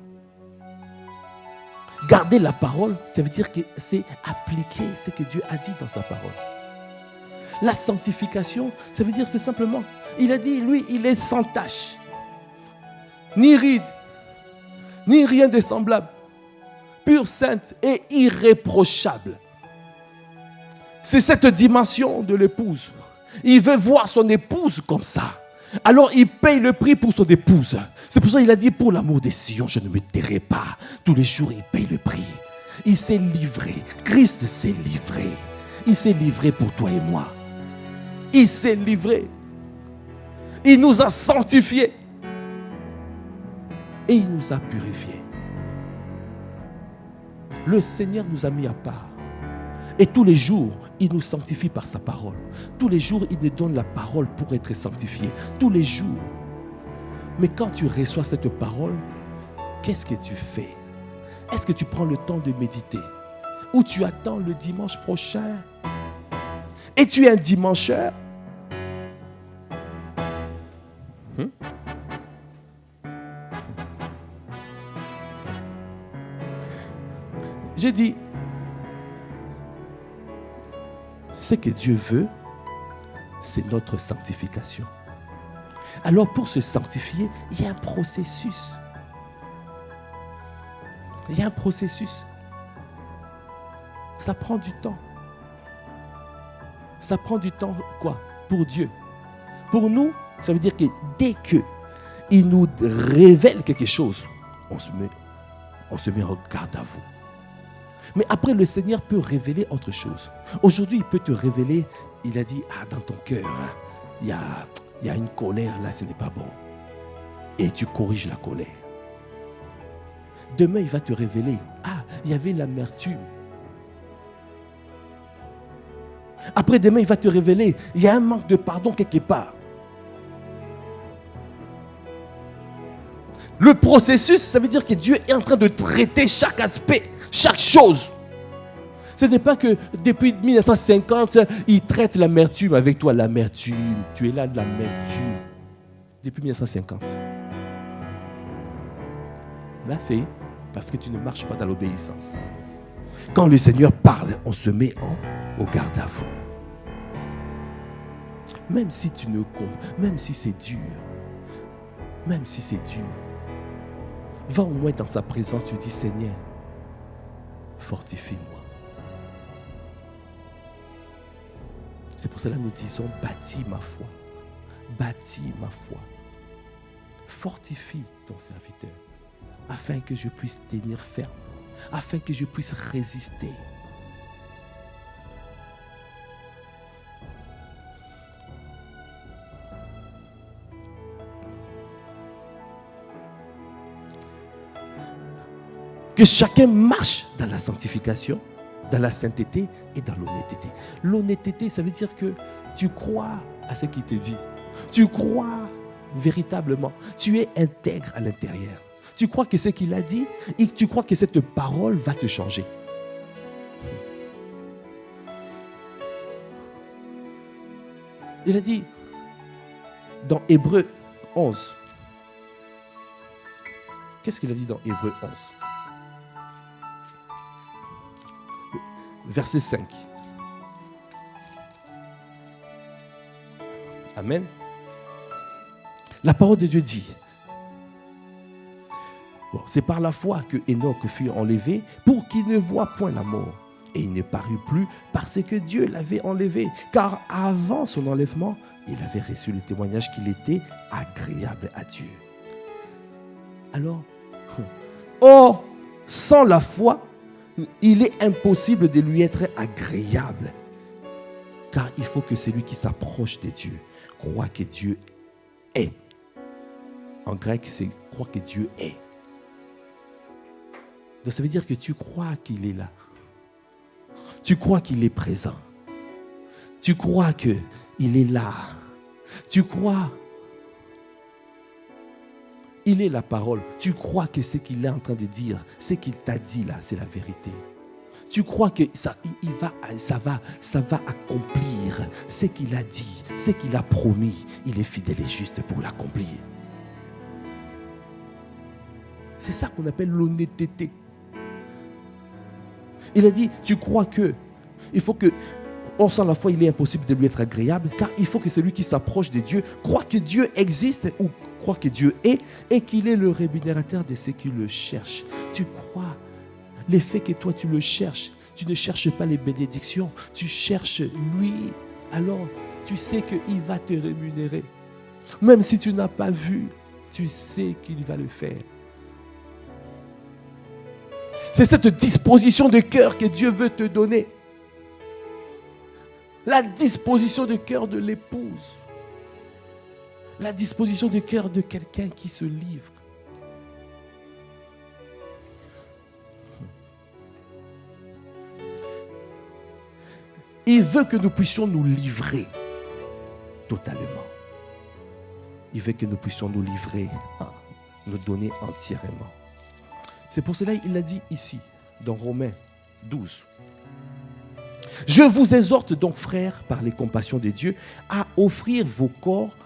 Garder la parole, ça veut dire que c'est appliquer ce que Dieu a dit dans sa parole. La sanctification, ça veut dire c'est simplement, il a dit, lui, il est sans tache, ni ride, ni rien de semblable, pure, sainte et irréprochable. C'est cette dimension de l'épouse. Il veut voir son épouse comme ça. Alors il paye le prix pour son épouse. C'est pour ça qu'il a dit, pour l'amour des Sion, je ne me tairai pas. Tous les jours, il paye le prix. Il s'est livré. Christ s'est livré. Il s'est livré pour toi et moi. Il s'est livré. Il nous a sanctifiés. Et il nous a purifiés. Le Seigneur nous a mis à part. Et tous les jours, il nous sanctifie par sa parole. Tous les jours, il nous donne la parole pour être sanctifié. Tous les jours. Mais quand tu reçois cette parole, qu'est-ce que tu fais? Est-ce que tu prends le temps de méditer? Ou tu attends le dimanche prochain? Et tu es un dimancheur? J'ai dit, ce que Dieu veut, c'est notre sanctification. Alors pour se sanctifier, il y a un processus. Il y a un processus. Ça prend du temps. Ça prend du temps, quoi? Pour Dieu. Pour nous, ça veut dire que dès qu'il nous révèle quelque chose, on se met en garde à vous. Mais après, le Seigneur peut révéler autre chose. Aujourd'hui, il peut te révéler, il a dit, dans ton cœur, il y a une colère, là, ce n'est pas bon. Et tu corriges la colère. Demain, il va te révéler, il y avait l'amertume. Après, demain, il va te révéler, il y a un manque de pardon quelque part. Le processus, ça veut dire que Dieu est en train de traiter chaque aspect, chaque chose. Ce n'est pas que depuis 1950, il traite l'amertume avec toi. L'amertume, tu es là de l'amertume. Depuis 1950. Là, c'est parce que tu ne marches pas dans l'obéissance. Quand le Seigneur parle, on se met au garde à vous. Même si tu ne comptes, même si c'est dur, même si c'est dur, Va au moins dans sa présence, tu dis Seigneur, fortifie-moi. C'est pour cela que nous disons bâtis ma foi. Bâtis ma foi. Fortifie ton serviteur afin que je puisse tenir ferme, afin que je puisse résister. Que chacun marche dans la sanctification, dans la sainteté et dans l'honnêteté. L'honnêteté, ça veut dire que tu crois à ce qu'il te dit. Tu crois véritablement. Tu es intègre à l'intérieur. Tu crois que ce qu'il a dit et tu crois que cette parole va te changer. Il a dit dans Hébreux 11. Qu'est-ce qu'il a dit dans Hébreux 11? Verset 5. Amen. La parole de Dieu dit, bon, c'est par la foi que Enoch fut enlevé pour qu'il ne voie point la mort. Et il ne parut plus parce que Dieu l'avait enlevé. Car avant son enlèvement, il avait reçu le témoignage qu'il était agréable à Dieu. Alors, sans la foi, il est impossible de lui être agréable. Car il faut que celui qui s'approche de Dieu croit que Dieu est. En grec, c'est croire que Dieu est. Donc ça veut dire que tu crois qu'il est là. Tu crois qu'il est présent. Tu crois qu'il est là. Tu crois il est la parole. Tu crois que ce qu'il est en train de dire, ce qu'il t'a dit là, c'est la vérité. Tu crois que ça va accomplir ce qu'il a dit, ce qu'il a promis. Il est fidèle et juste pour l'accomplir. C'est ça qu'on appelle l'honnêteté. Il a dit, tu crois que il faut que, sans la foi, il est impossible de lui être agréable, car il faut que celui qui s'approche de Dieu croit que Dieu existe ou croire que Dieu est et qu'il est le rémunérateur de ceux qui le cherchent. Tu crois le fait que toi tu le cherches, tu ne cherches pas les bénédictions, tu cherches lui, alors tu sais qu'il va te rémunérer. Même si tu n'as pas vu, tu sais qu'il va le faire. C'est cette disposition de cœur que Dieu veut te donner. La disposition de cœur de l'épouse. La disposition de cœur de quelqu'un qui se livre. Il veut que nous puissions nous livrer totalement. Il veut que nous puissions nous livrer, nous donner entièrement. C'est pour cela qu'il a dit ici, dans Romains 12. Je vous exhorte donc, frères, par les compassions de Dieu, à offrir vos corps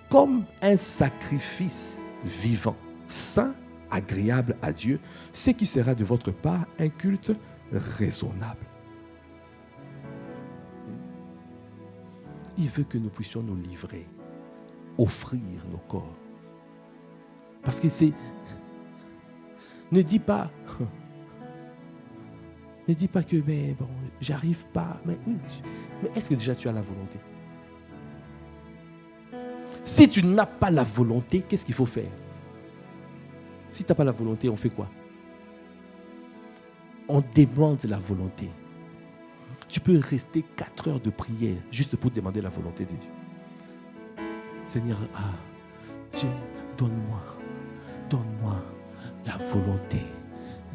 comme un sacrifice vivant, saint, agréable à Dieu, ce qui sera de votre part un culte raisonnable. Il veut que nous puissions nous livrer, offrir nos corps. Parce que c'est... Ne dis pas que mais bon, j'arrive pas. Mais est-ce que déjà tu as la volonté? Si tu n'as pas la volonté, qu'est-ce qu'il faut faire? Si tu n'as pas la volonté, on fait quoi? On demande la volonté. Tu peux rester 4 heures de prière juste pour demander la volonté de Dieu. Seigneur, donne-moi la volonté.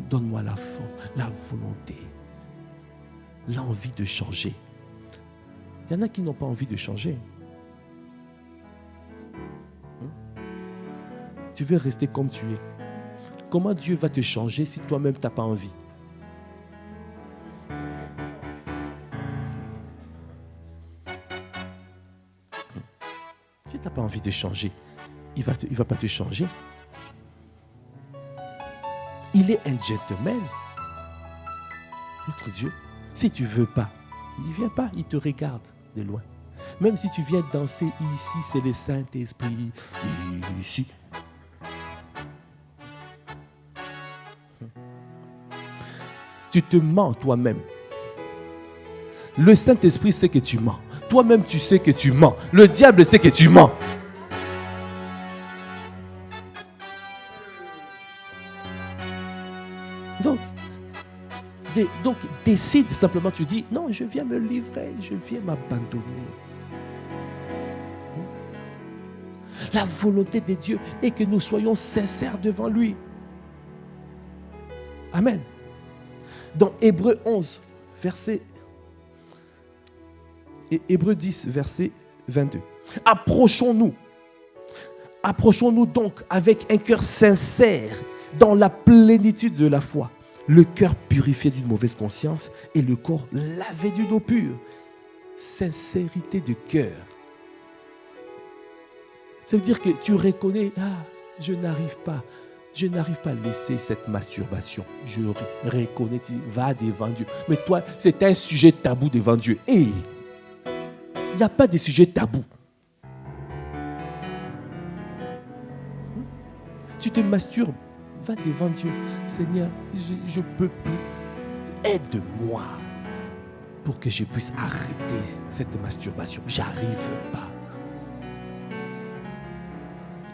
Donne-moi la volonté. L'envie de changer. Il y en a qui n'ont pas envie de changer. Tu veux rester comme tu es. Comment Dieu va te changer si toi-même tu n'as pas envie? Si tu n'as pas envie de changer, il va pas te changer. Il est un gentleman. Notre Dieu. Si tu ne veux pas, il ne vient pas, il te regarde de loin. Même si tu viens danser ici, c'est le Saint-Esprit. Ici. Tu te mens toi-même. Le Saint-Esprit sait que tu mens. Toi-même, tu sais que tu mens. Le diable sait que tu mens. Donc, décide simplement, tu dis, non, je viens me livrer, je viens m'abandonner. La volonté de Dieu est que nous soyons sincères devant lui. Amen. Dans Hébreux 11, Hébreux 10, verset 22. Approchons-nous donc avec un cœur sincère dans la plénitude de la foi. Le cœur purifié d'une mauvaise conscience et le corps lavé d'une eau pure. Sincérité de cœur. Ça veut dire que tu reconnais, je n'arrive pas à laisser cette masturbation. Je reconnais, tu vas devant Dieu. Mais toi, c'est un sujet tabou devant Dieu. Et il n'y a pas de sujet tabou. Tu te masturbes. Va devant Dieu. Seigneur, je ne peux plus. Aide-moi pour que je puisse arrêter cette masturbation. J'arrive pas.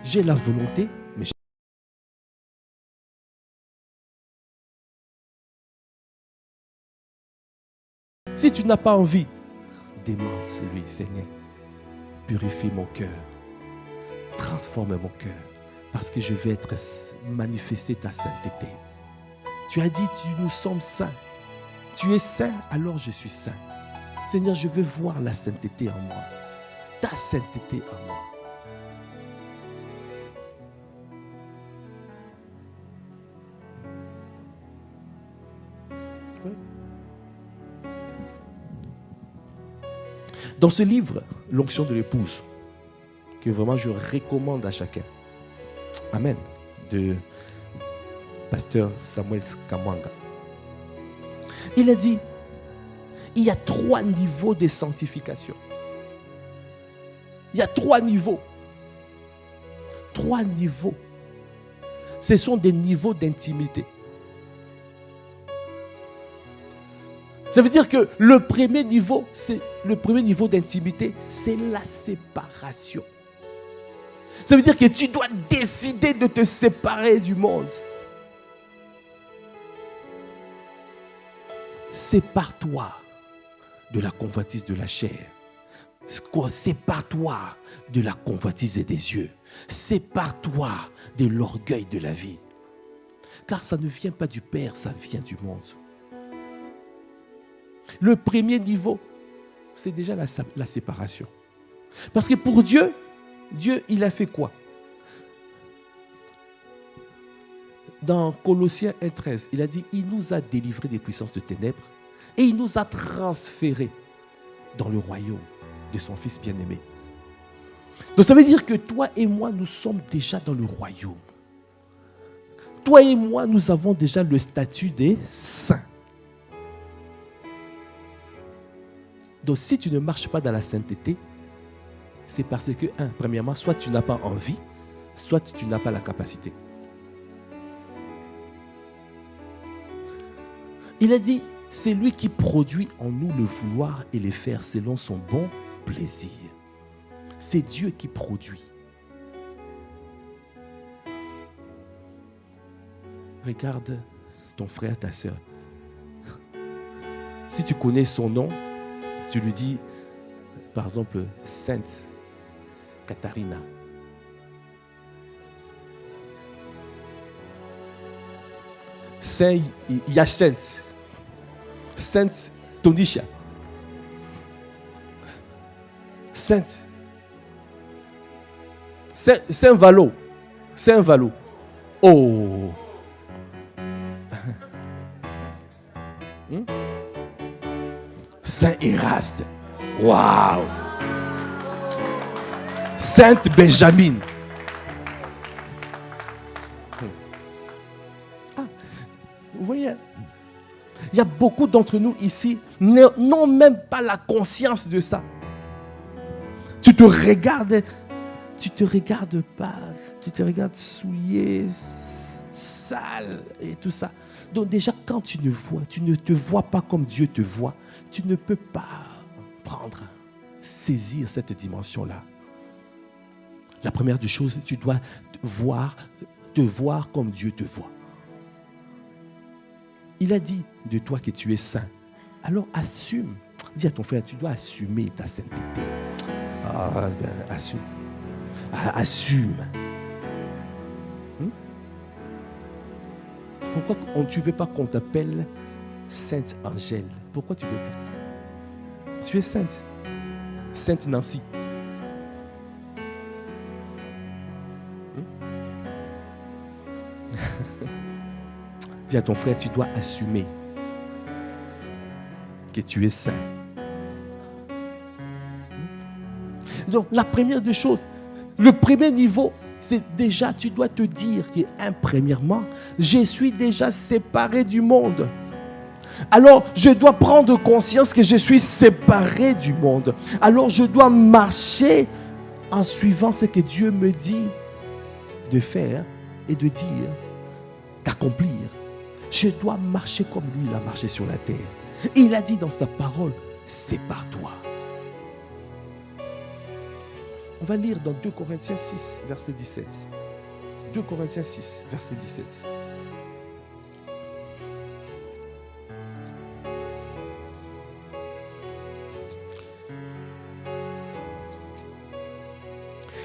J'ai la volonté, mais si tu n'as pas envie, demande-lui, Seigneur, purifie mon cœur. Transforme mon cœur. Parce que je vais manifester ta sainteté. Tu as dit, nous sommes saints. Tu es saint, alors je suis saint. Seigneur, je veux voir la sainteté en moi. Ta sainteté en moi. Oui. Dans ce livre, L'onction de l'épouse, que vraiment je recommande à chacun, Amen, de pasteur Samuel Kamwanga. Il a dit, il y a 3 niveaux de sanctification. Il y a 3 niveaux. 3 niveaux. Ce sont des niveaux d'intimité. Ça veut dire que le premier niveau d'intimité, c'est la séparation. Ça veut dire que tu dois décider de te séparer du monde. Sépare-toi de la convoitise de la chair. Sépare-toi de la convoitise des yeux. Sépare-toi de l'orgueil de la vie. Car ça ne vient pas du Père, ça vient du monde. Le premier niveau, c'est déjà la séparation. Parce que pour Dieu, il a fait quoi? Dans Colossiens 1,13, il a dit, il nous a délivrés des puissances de ténèbres et il nous a transférés dans le royaume de son Fils bien-aimé. Donc ça veut dire que toi et moi, nous sommes déjà dans le royaume. Toi et moi, nous avons déjà le statut des saints. Donc si tu ne marches pas dans la sainteté, c'est parce que, premièrement, soit tu n'as pas envie, soit tu n'as pas la capacité. Il a dit, c'est lui qui produit en nous le vouloir et les faire selon son bon plaisir. C'est Dieu qui produit. Regarde ton frère, ta soeur. Si tu connais son nom, tu lui dis, par exemple, Sainte Katharina. Saint Hyacinthe. Sainte Tonisha. Sainte. Saint Valo. Saint Valo. Oh. Saint Eraste. Waouh. Sainte Benjamin. Vous voyez, il y a beaucoup d'entre nous ici n'ont même pas la conscience de ça. Tu te regardes pas, tu te regardes souillé, sale et tout ça. Donc déjà, quand tu ne te vois pas comme Dieu te voit, tu ne peux pas saisir cette dimension-là. La première des choses, tu dois te voir comme Dieu te voit. Il a dit de toi que tu es saint. Alors assume. Dis à ton frère, tu dois assumer ta sainteté. Assume. Assume. Pourquoi tu ne veux pas qu'on t'appelle Sainte Angèle? Pourquoi tu ne veux pas? Tu es sainte. Sainte Nancy. Dis à ton frère, tu dois assumer que tu es saint. Donc, la première des choses, le premier niveau, c'est déjà, tu dois te dire que, premièrement, je suis déjà séparé du monde. Alors, je dois prendre conscience que je suis séparé du monde. Alors, je dois marcher en suivant ce que Dieu me dit de faire et de dire, d'accomplir. Je dois marcher comme lui, il a marché sur la terre. Il a dit dans sa parole, sépare-toi. On va lire dans 2 Corinthiens 6, verset 17. 2 Corinthiens 6, verset 17.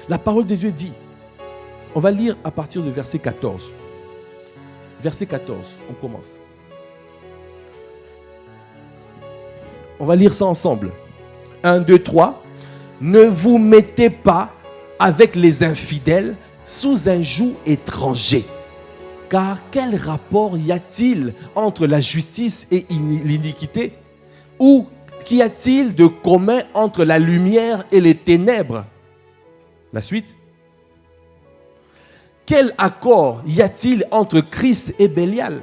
La parole de Dieu dit, on va lire à partir du verset 14. Verset 14, on commence. On va lire ça ensemble. 1, 2, 3. Ne vous mettez pas avec les infidèles sous un joug étranger. Car quel rapport y a-t-il entre la justice et l'iniquité? Ou qu'y a-t-il de commun entre la lumière et les ténèbres? La suite. Quel accord y a-t-il entre Christ et Bélial?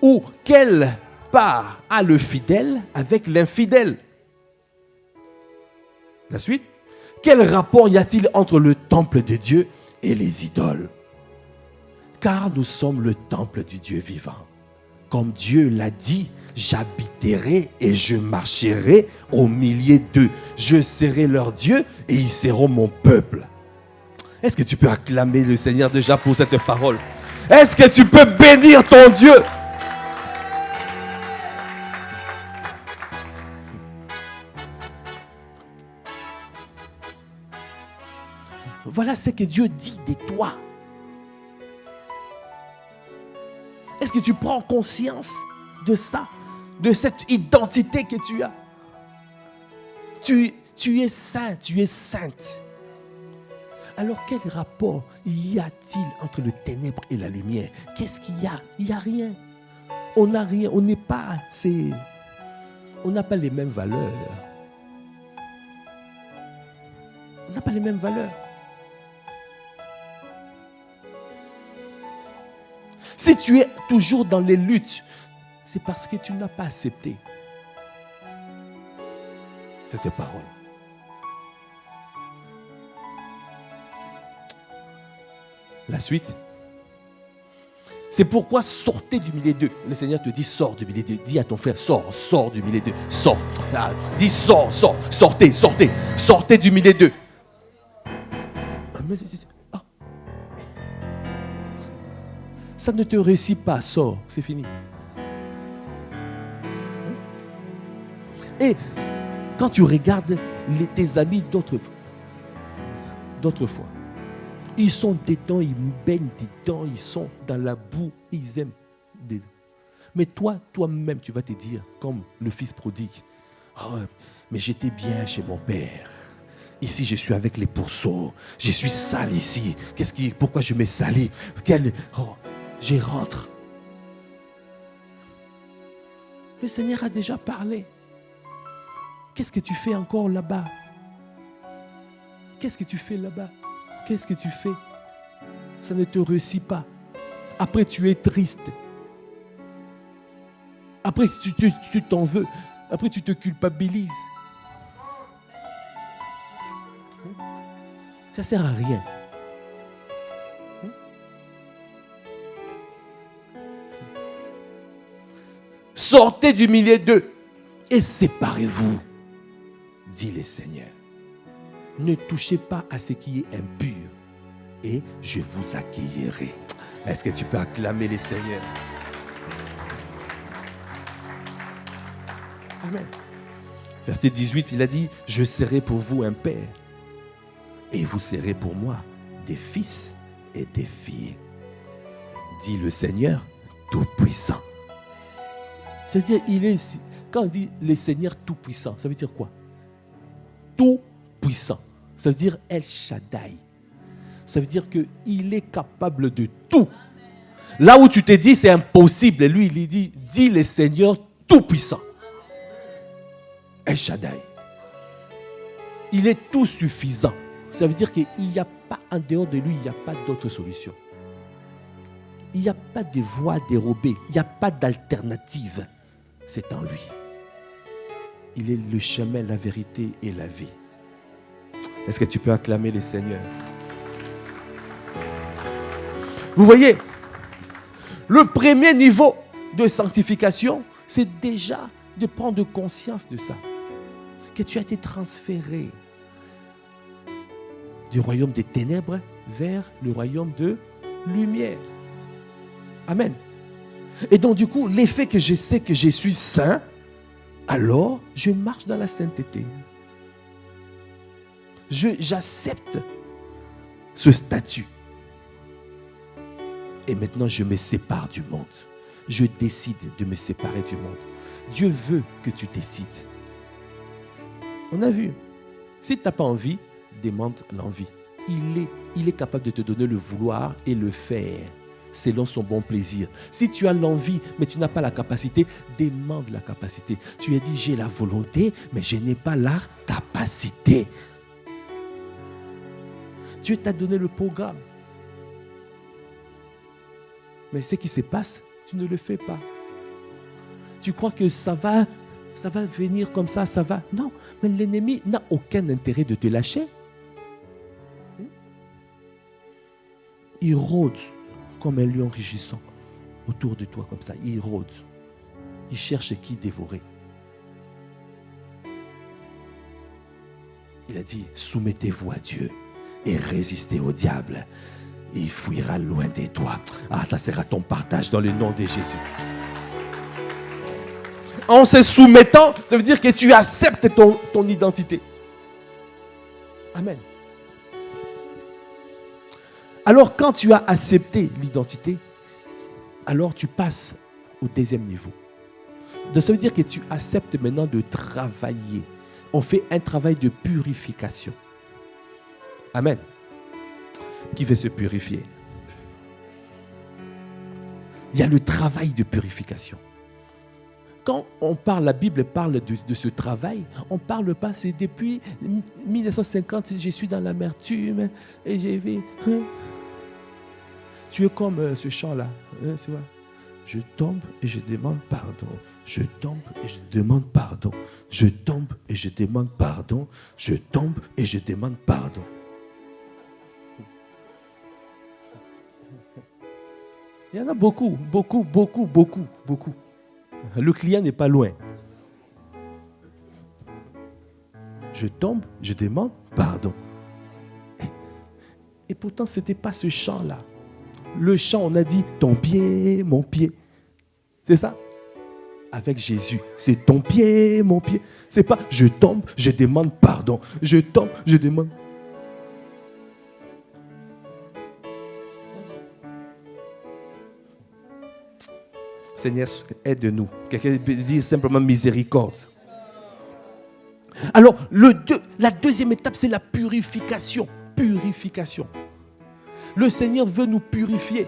Ou quelle part a le fidèle avec l'infidèle? La suite. Quel rapport y a-t-il entre le temple de Dieu et les idoles? Car nous sommes le temple du Dieu vivant. Comme Dieu l'a dit, j'habiterai et je marcherai au milieu d'eux. Je serai leur Dieu et ils seront mon peuple. Est-ce que tu peux acclamer le Seigneur déjà pour cette parole? Est-ce que tu peux bénir ton Dieu? Voilà ce que Dieu dit de toi. Est-ce que tu prends conscience de ça, de cette identité que tu as? Tu es saint, tu es sainte. Alors quel rapport y a-t-il entre le ténèbre et la lumière? Qu'est-ce qu'il y a? Il n'y a rien. On n'a rien, on n'est pas, on n'a pas les mêmes valeurs. On n'a pas les mêmes valeurs. Si tu es toujours dans les luttes, c'est parce que tu n'as pas accepté cette parole. La suite. C'est pourquoi sortez du milieu d'eux. Le Seigneur te dit sors du milieu d'eux. Dis à ton frère sors du milieu d'eux. Sors. Dis sortez du milieu d'eux. Ça ne te réussit pas, sors, c'est fini. Et quand tu regardes tes amis d'autrefois, ils sont dedans, ils baignent dedans, ils sont dans la boue, ils aiment dedans. Mais toi-même, tu vas te dire, comme le fils prodigue, oh, mais j'étais bien chez mon père. Ici, je suis avec les pourceaux. Je suis sale ici. Pourquoi je me salis? Je rentre. Le Seigneur a déjà parlé. Qu'est-ce que tu fais encore là-bas? Qu'est-ce que tu fais là-bas? Qu'est-ce que tu fais? Ça ne te réussit pas. Après, tu es triste. Après, tu t'en veux. Après, tu te culpabilises. Ça ne sert à rien. sortez du milieu d'eux et séparez-vous, dit le Seigneur. Ne touchez pas à ce qui est impur et je vous accueillerai. Est-ce que tu peux acclamer le Seigneur? Amen. Verset 18, il a dit, je serai pour vous un père et vous serez pour moi des fils et des filles, dit le Seigneur Tout-Puissant. Ça veut dire, quand on dit le Seigneur Tout-Puissant, ça veut dire quoi? Tout-Puissant. Ça veut dire El Shaddai. Ça veut dire qu'il est capable de tout. Là où tu te dis c'est impossible, lui il dit le Seigneur Tout-Puissant. El Shaddai. Il est tout suffisant. Ça veut dire qu'il n'y a pas en dehors de lui, il n'y a pas d'autre solution. Il n'y a pas de voie dérobée, il n'y a pas d'alternative. C'est en lui. Il est le chemin, la vérité et la vie. Est-ce que tu peux acclamer le Seigneur? Vous voyez, le premier niveau de sanctification, c'est déjà de prendre conscience de ça. Que tu as été transféré du royaume des ténèbres vers le royaume de lumière. Amen. Et donc du coup, l'effet que je sais que je suis saint, alors je marche dans la sainteté. J'accepte ce statut. Et maintenant, je me sépare du monde. Je décide de me séparer du monde. Dieu veut que tu décides. On a vu. Si tu n'as pas envie, demande l'envie. Il est capable de te donner le vouloir et le faire selon son bon plaisir. Si tu as l'envie, mais tu n'as pas la capacité, demande la capacité. Tu as dit, j'ai la volonté, mais je n'ai pas la capacité. Dieu t'a donné le programme. Mais ce qui se passe, tu ne le fais pas. Tu crois que ça va venir comme ça va. Non, mais l'ennemi n'a aucun intérêt de te lâcher. Il rôde comme un lion rugissant autour de toi comme ça. Il rôde. Il cherche qui dévorer. Il a dit, soumettez-vous à Dieu et résistez au diable. Il fuira loin de toi. Ah, ça sera ton partage dans le nom de Jésus. En se soumettant, ça veut dire que tu acceptes ton identité. Amen. Alors, quand tu as accepté l'identité, alors tu passes au deuxième niveau. Donc, ça veut dire que tu acceptes maintenant de travailler. On fait un travail de purification. Amen. Qui veut se purifier? Il y a le travail de purification. Quand on parle, la Bible parle de ce travail, on ne parle pas, c'est depuis 1950, je suis dans l'amertume et j'ai vu. Tu es comme ce chant-là. C'est vrai. Je tombe et je demande pardon. Je tombe et je demande pardon. Je tombe et je demande pardon. Je tombe et je demande pardon. Il y en a beaucoup. Le client n'est pas loin. Je tombe, je demande pardon. Et pourtant, ce n'était pas ce chant-là. Le chant, on a dit ton pied, mon pied. C'est ça? Avec Jésus, c'est ton pied, mon pied. C'est pas je tombe, je demande pardon. Je tombe, je demande. Seigneur, aide-nous. Quelqu'un peut dire simplement miséricorde. Alors, la deuxième étape, c'est la purification. Purification. Le Seigneur veut nous purifier.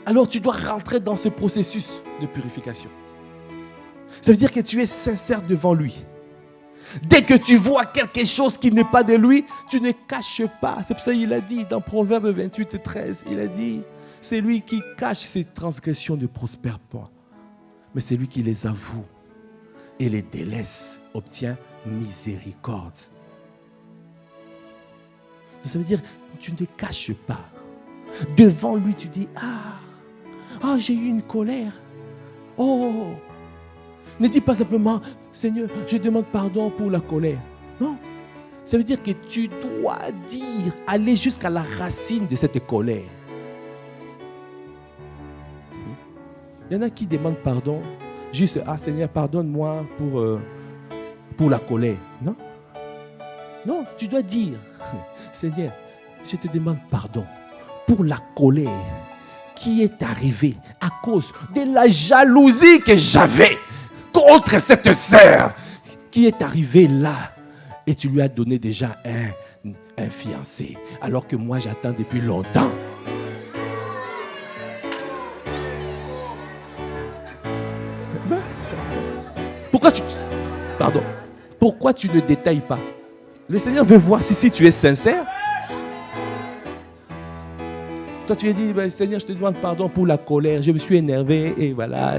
Alors, tu dois rentrer dans ce processus de purification. Ça veut dire que tu es sincère devant lui. Dès que tu vois quelque chose qui n'est pas de lui, tu ne caches pas. C'est pour ça qu'il a dit dans Proverbe 28, 13, il a dit, c'est lui qui cache ses transgressions ne prospère pas. Mais c'est lui qui les avoue et les délaisse, obtient miséricorde. Ça veut dire, tu ne caches pas. Devant lui, tu dis, j'ai eu une colère. Oh, ne dis pas simplement, Seigneur, je demande pardon pour la colère. Non. Ça veut dire que tu dois dire, aller jusqu'à la racine de cette colère. Il y en a qui demandent pardon, juste, ah Seigneur, pardonne-moi pour la colère. Non. Non, tu dois dire, Seigneur, je te demande pardon pour la colère qui est arrivée à cause de la jalousie que j'avais contre cette sœur qui est arrivée là. Et tu lui as donné déjà un fiancé, alors que moi j'attends depuis longtemps. Pourquoi tu ne détailles pas? Le Seigneur veut voir si tu es sincère. Toi tu lui dis, ben, Seigneur, je te demande pardon pour la colère, je me suis énervé et voilà.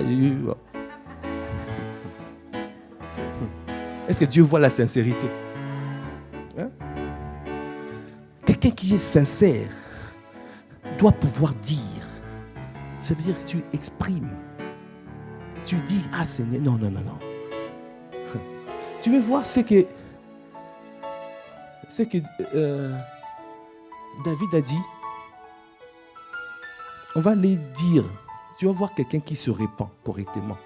Est-ce que Dieu voit la sincérité? Hein? Quelqu'un qui est sincère doit pouvoir dire. Ça veut dire que tu exprimes. Tu dis, ah Seigneur, non. Tu veux voir ce que David a dit. On va les dire. Tu vas voir quelqu'un qui se répand correctement.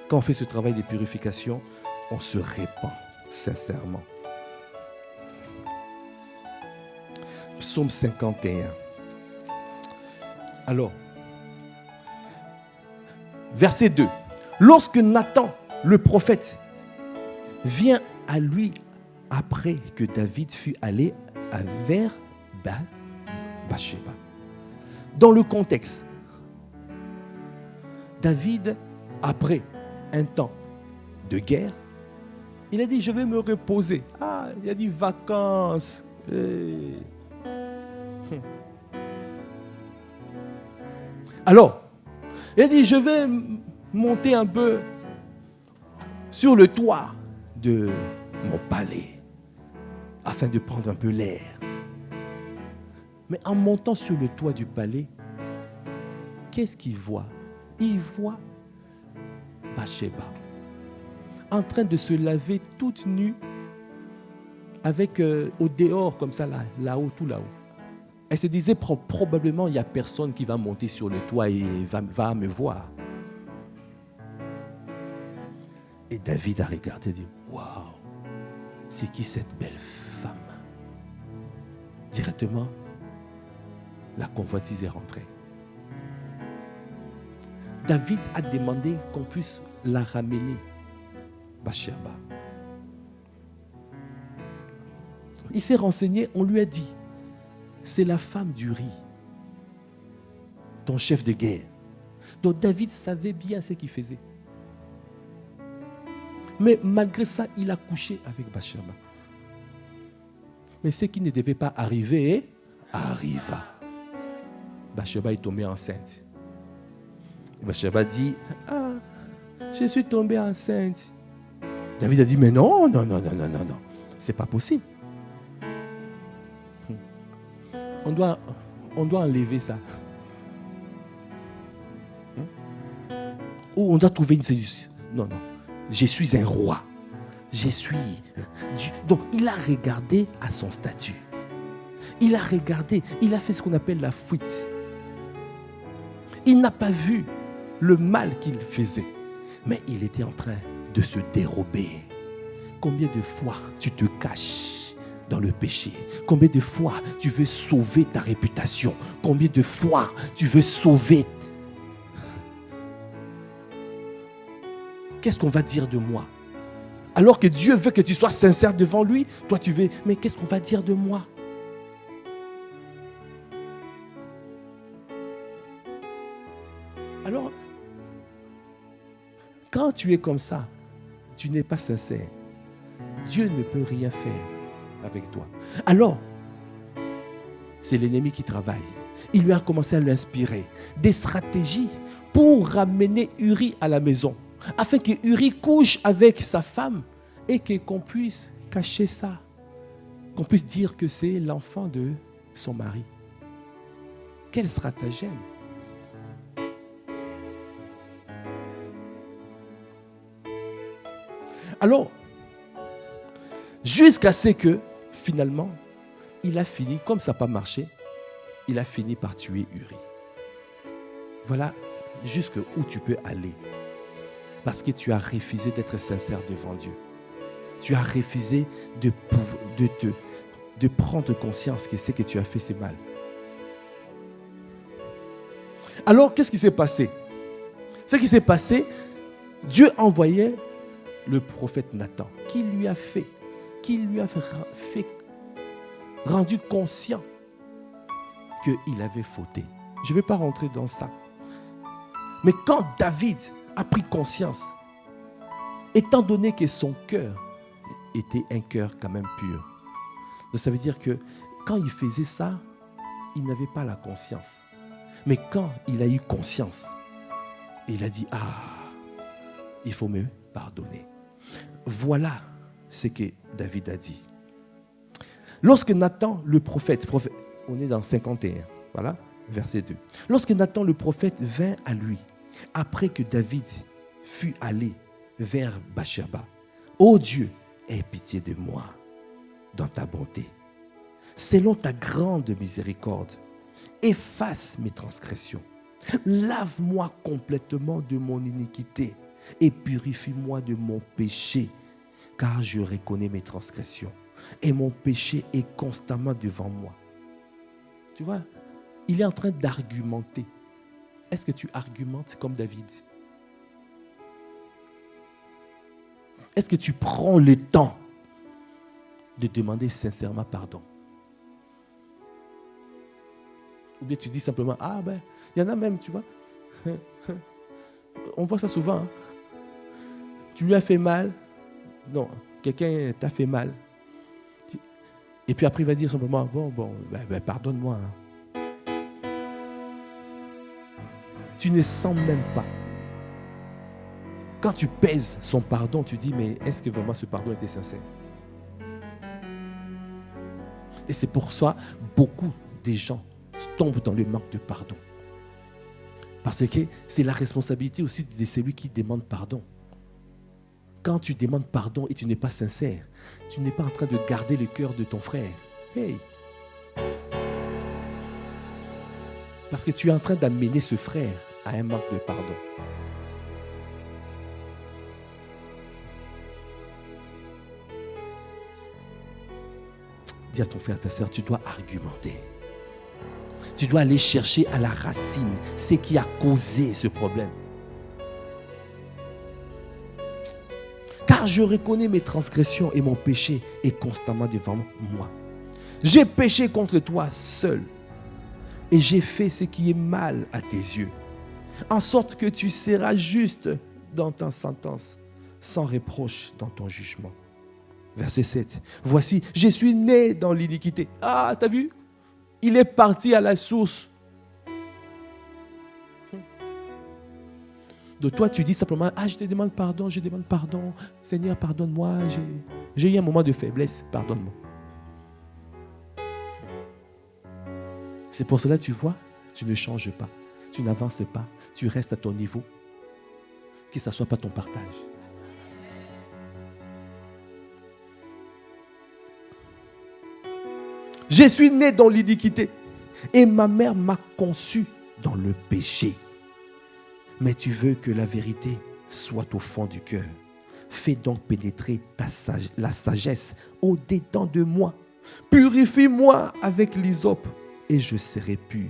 Quand on fait ce travail de purification, on se répand sincèrement. Psaume 51. Alors, verset 2. Lorsque Nathan, le prophète, vient à lui après que David fut allé vers Bathsheba. Dans le contexte, David, après un temps de guerre, il a dit, je vais me reposer. Ah, il a dit vacances. Alors, il a dit, je vais monter un peu sur le toit de mon palais afin de prendre un peu l'air. Mais en montant sur le toit du palais, qu'est-ce qu'il voit? Il voit Bathsheba en train de se laver toute nue avec au dehors comme ça là-haut, tout là-haut. Elle se disait probablement il n'y a personne qui va monter sur le toit et va me voir. Et David a regardé et dit, waouh, c'est qui cette belle femme? Directement, la convoitise est rentrée. David a demandé qu'on puisse la ramener, Bathsheba. Il s'est renseigné, on lui a dit, c'est la femme d'Uri, ton chef de guerre. Donc David savait bien ce qu'il faisait. Mais malgré ça, il a couché avec Bathsheba. Mais ce qui ne devait pas arriver, arriva. Bathsheba est tombée enceinte. Et Bathsheba dit, ah, je suis tombée enceinte. David a dit, mais non, c'est pas possible. On doit enlever ça. Ou on doit trouver une solution. Non. Je suis un roi. Je suis Dieu. Donc, il a regardé à son statut. Il a regardé, il a fait ce qu'on appelle la fuite. Il n'a pas vu le mal qu'il faisait, mais il était en train de se dérober. Combien de fois tu te caches dans le péché? Combien de fois tu veux sauver ta réputation? Combien de fois tu veux sauver? Qu'est-ce qu'on va dire de moi? Alors que Dieu veut que tu sois sincère devant lui, toi tu veux, mais qu'est-ce qu'on va dire de moi? Alors, quand tu es comme ça, tu n'es pas sincère. Dieu ne peut rien faire avec toi. Alors, c'est l'ennemi qui travaille. Il lui a commencé à lui inspirer des stratégies pour ramener Uri à la maison, afin que Uri couche avec sa femme et qu'on puisse cacher ça, qu'on puisse dire que c'est l'enfant de son mari. Quel stratagème! Alors, jusqu'à ce que, finalement, il a fini, comme ça n'a pas marché, il a fini par tuer Uri. Voilà jusqu'où tu peux aller. Parce que tu as refusé d'être sincère devant Dieu. Tu as refusé de prendre conscience que ce que tu as fait, c'est mal. Alors, qu'est-ce qui s'est passé? Ce qui s'est passé, Dieu envoyait le prophète Nathan, qui lui a rendu conscient qu'il avait fauté. Je ne vais pas rentrer dans ça. Mais quand David a pris conscience, étant donné que son cœur était un cœur quand même pur, donc ça veut dire que quand il faisait ça, il n'avait pas la conscience. Mais quand il a eu conscience, il a dit, il faut me pardonner. Voilà ce que David a dit. Lorsque Nathan, le prophète, on est dans 51, voilà, verset 2. Lorsque Nathan, le prophète, vint à lui, après que David fut allé vers Bathsheba, ô Dieu, aie pitié de moi dans ta bonté. Selon ta grande miséricorde, efface mes transgressions. Lave-moi complètement de mon iniquité et purifie-moi de mon péché, car je reconnais mes transgressions et mon péché est constamment devant moi. Tu vois, il est en train d'argumenter. Est-ce que tu argumentes comme David? Est-ce que tu prends le temps de demander sincèrement pardon? Ou bien tu dis simplement, il y en a même, tu vois. On voit ça souvent. Hein. Tu lui as fait mal. Non, quelqu'un t'a fait mal. Et puis après, il va dire simplement, pardonne-moi. Hein. Tu ne sens même pas. Quand tu pèses son pardon, tu dis, mais est-ce que vraiment ce pardon était sincère? Et c'est pour ça, beaucoup de gens tombent dans le manque de pardon. Parce que c'est la responsabilité aussi de celui qui demande pardon. Quand tu demandes pardon et tu n'es pas sincère, tu n'es pas en train de garder le cœur de ton frère. Hey! Parce que tu es en train d'amener ce frère à un manque de pardon. Dis à ton frère, à ta sœur, tu dois argumenter. Tu dois aller chercher à la racine ce qui a causé ce problème. Car je reconnais mes transgressions et mon péché est constamment devant moi. J'ai péché contre toi seul et j'ai fait ce qui est mal à tes yeux, en sorte que tu seras juste dans ta sentence, sans reproche dans ton jugement. Verset 7. Voici, je suis né dans l'iniquité. T'as vu? Il est parti à la source. De toi, tu dis simplement, je te demande pardon, Seigneur, pardonne-moi, j'ai eu un moment de faiblesse, pardonne-moi. C'est pour cela, tu vois, tu ne changes pas, tu n'avances pas, tu restes à ton niveau, que ce ne soit pas ton partage. Je suis né dans l'iniquité et ma mère m'a conçu dans le péché. Mais tu veux que la vérité soit au fond du cœur. Fais donc pénétrer la sagesse au-dedans de moi. Purifie-moi avec l'hysope et je serai pur.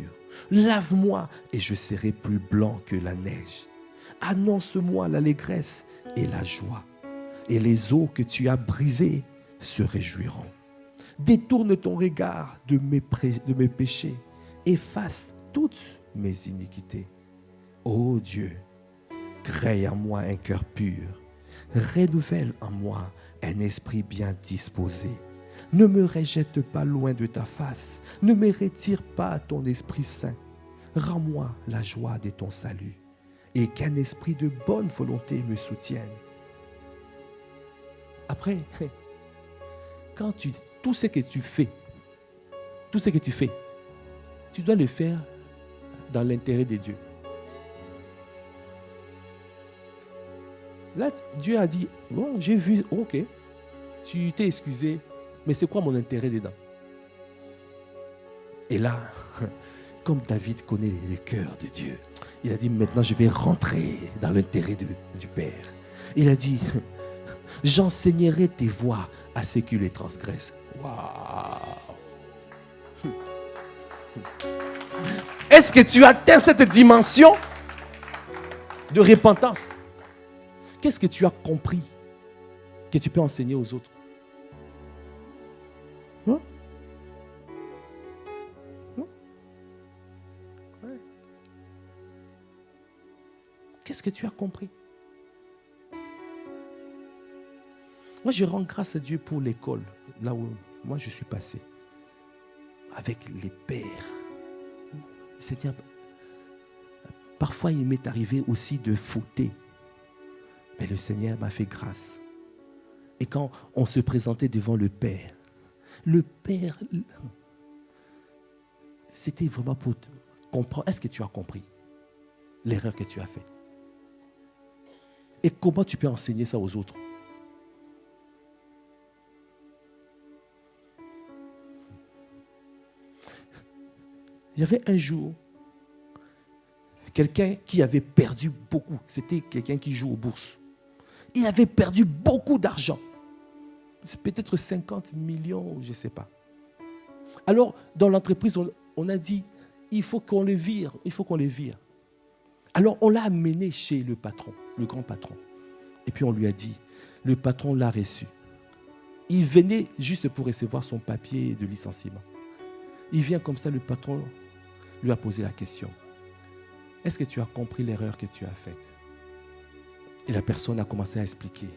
Lave-moi et je serai plus blanc que la neige. Annonce-moi l'allégresse et la joie. Et les eaux que tu as brisées se réjouiront. Détourne ton regard de mes péchés. Efface toutes mes iniquités. Ô Dieu, crée en moi un cœur pur. Renouvelle en moi un esprit bien disposé. Ne me rejette pas loin de ta face. Ne me retire pas ton Esprit Saint. Rends-moi la joie de ton salut et qu'un esprit de bonne volonté me soutienne. Après, quand tout ce que tu fais, tu dois le faire dans l'intérêt de Dieu. Là, Dieu a dit, bon, j'ai vu, ok, tu t'es excusé, mais c'est quoi mon intérêt dedans? Et là, comme David connaît le cœur de Dieu, il a dit, maintenant je vais rentrer dans l'intérêt du Père. Il a dit, j'enseignerai tes voies à ceux qui les transgressent. Waouh! Est-ce que tu atteins cette dimension de repentance? Qu'est-ce que tu as compris que tu peux enseigner aux autres? Hein? Hein? Ouais. Qu'est-ce que tu as compris? Moi, je rends grâce à Dieu pour l'école, là où moi je suis passé, avec les pères. Seigneur, parfois il m'est arrivé aussi de fauter, mais le Seigneur m'a fait grâce. Et quand on se présentait devant le Père, c'était vraiment pour comprendre. Est-ce que tu as compris l'erreur que tu as faite? Et comment tu peux enseigner ça aux autres? Il y avait un jour, quelqu'un qui avait perdu beaucoup. C'était quelqu'un qui joue aux bourses. Il avait perdu beaucoup d'argent. C'est peut-être 50 millions, je ne sais pas. Alors, dans l'entreprise, on a dit, il faut qu'on le vire, il faut qu'on le vire. Alors, on l'a amené chez le patron, le grand patron. Et puis, on lui a dit, le patron l'a reçu. Il venait juste pour recevoir son papier de licenciement. Il vient comme ça, le patron lui a posé la question. Est-ce que tu as compris l'erreur que tu as faite? Et la personne a commencé à expliquer.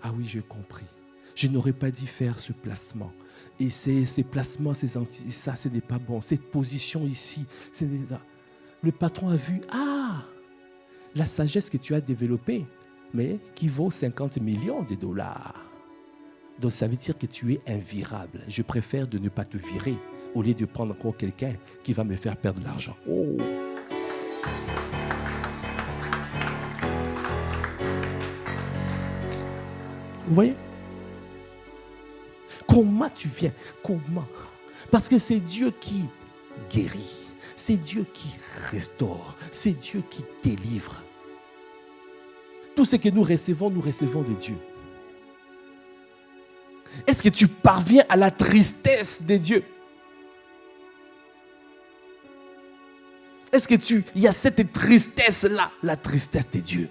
Ah oui, j'ai compris. Je n'aurais pas dû faire ce placement. Et ces placements, ça, ce n'est pas bon. Cette position ici, le patron a vu, la sagesse que tu as développée, mais qui vaut 50 millions de dollars. Donc ça veut dire que tu es invirable. Je préfère de ne pas te virer au lieu de prendre encore quelqu'un qui va me faire perdre de l'argent. Oh. Vous voyez? Comment tu viens? Comment? Parce que c'est Dieu qui guérit. C'est Dieu qui restaure. C'est Dieu qui délivre. Tout ce que nous recevons de Dieu. Est-ce que tu parviens à la tristesse de Dieu? Est-ce que il y a cette tristesse-là, la tristesse de Dieu?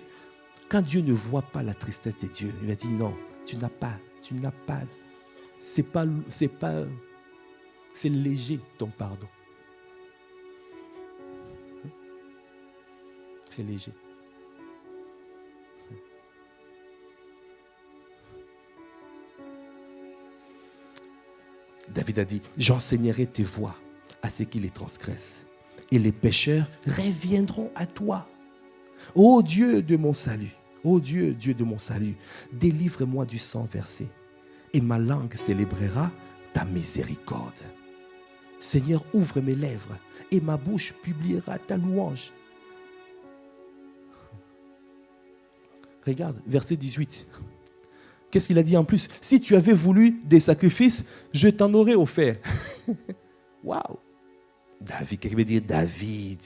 Quand Dieu ne voit pas la tristesse de Dieu, il va dire non, tu n'as pas, c'est léger ton pardon. C'est léger. David a dit, j'enseignerai tes voies à ceux qui les transgressent, et les pécheurs reviendront à toi. Ô Dieu de mon salut, ô Dieu, Dieu de mon salut, délivre-moi du sang versé, et ma langue célébrera ta miséricorde. Seigneur, ouvre mes lèvres, et ma bouche publiera ta louange. Regarde, verset 18. Qu'est-ce qu'il a dit en plus? Si tu avais voulu des sacrifices, je t'en aurais offert. Waouh! David, quelqu'un veut dire David.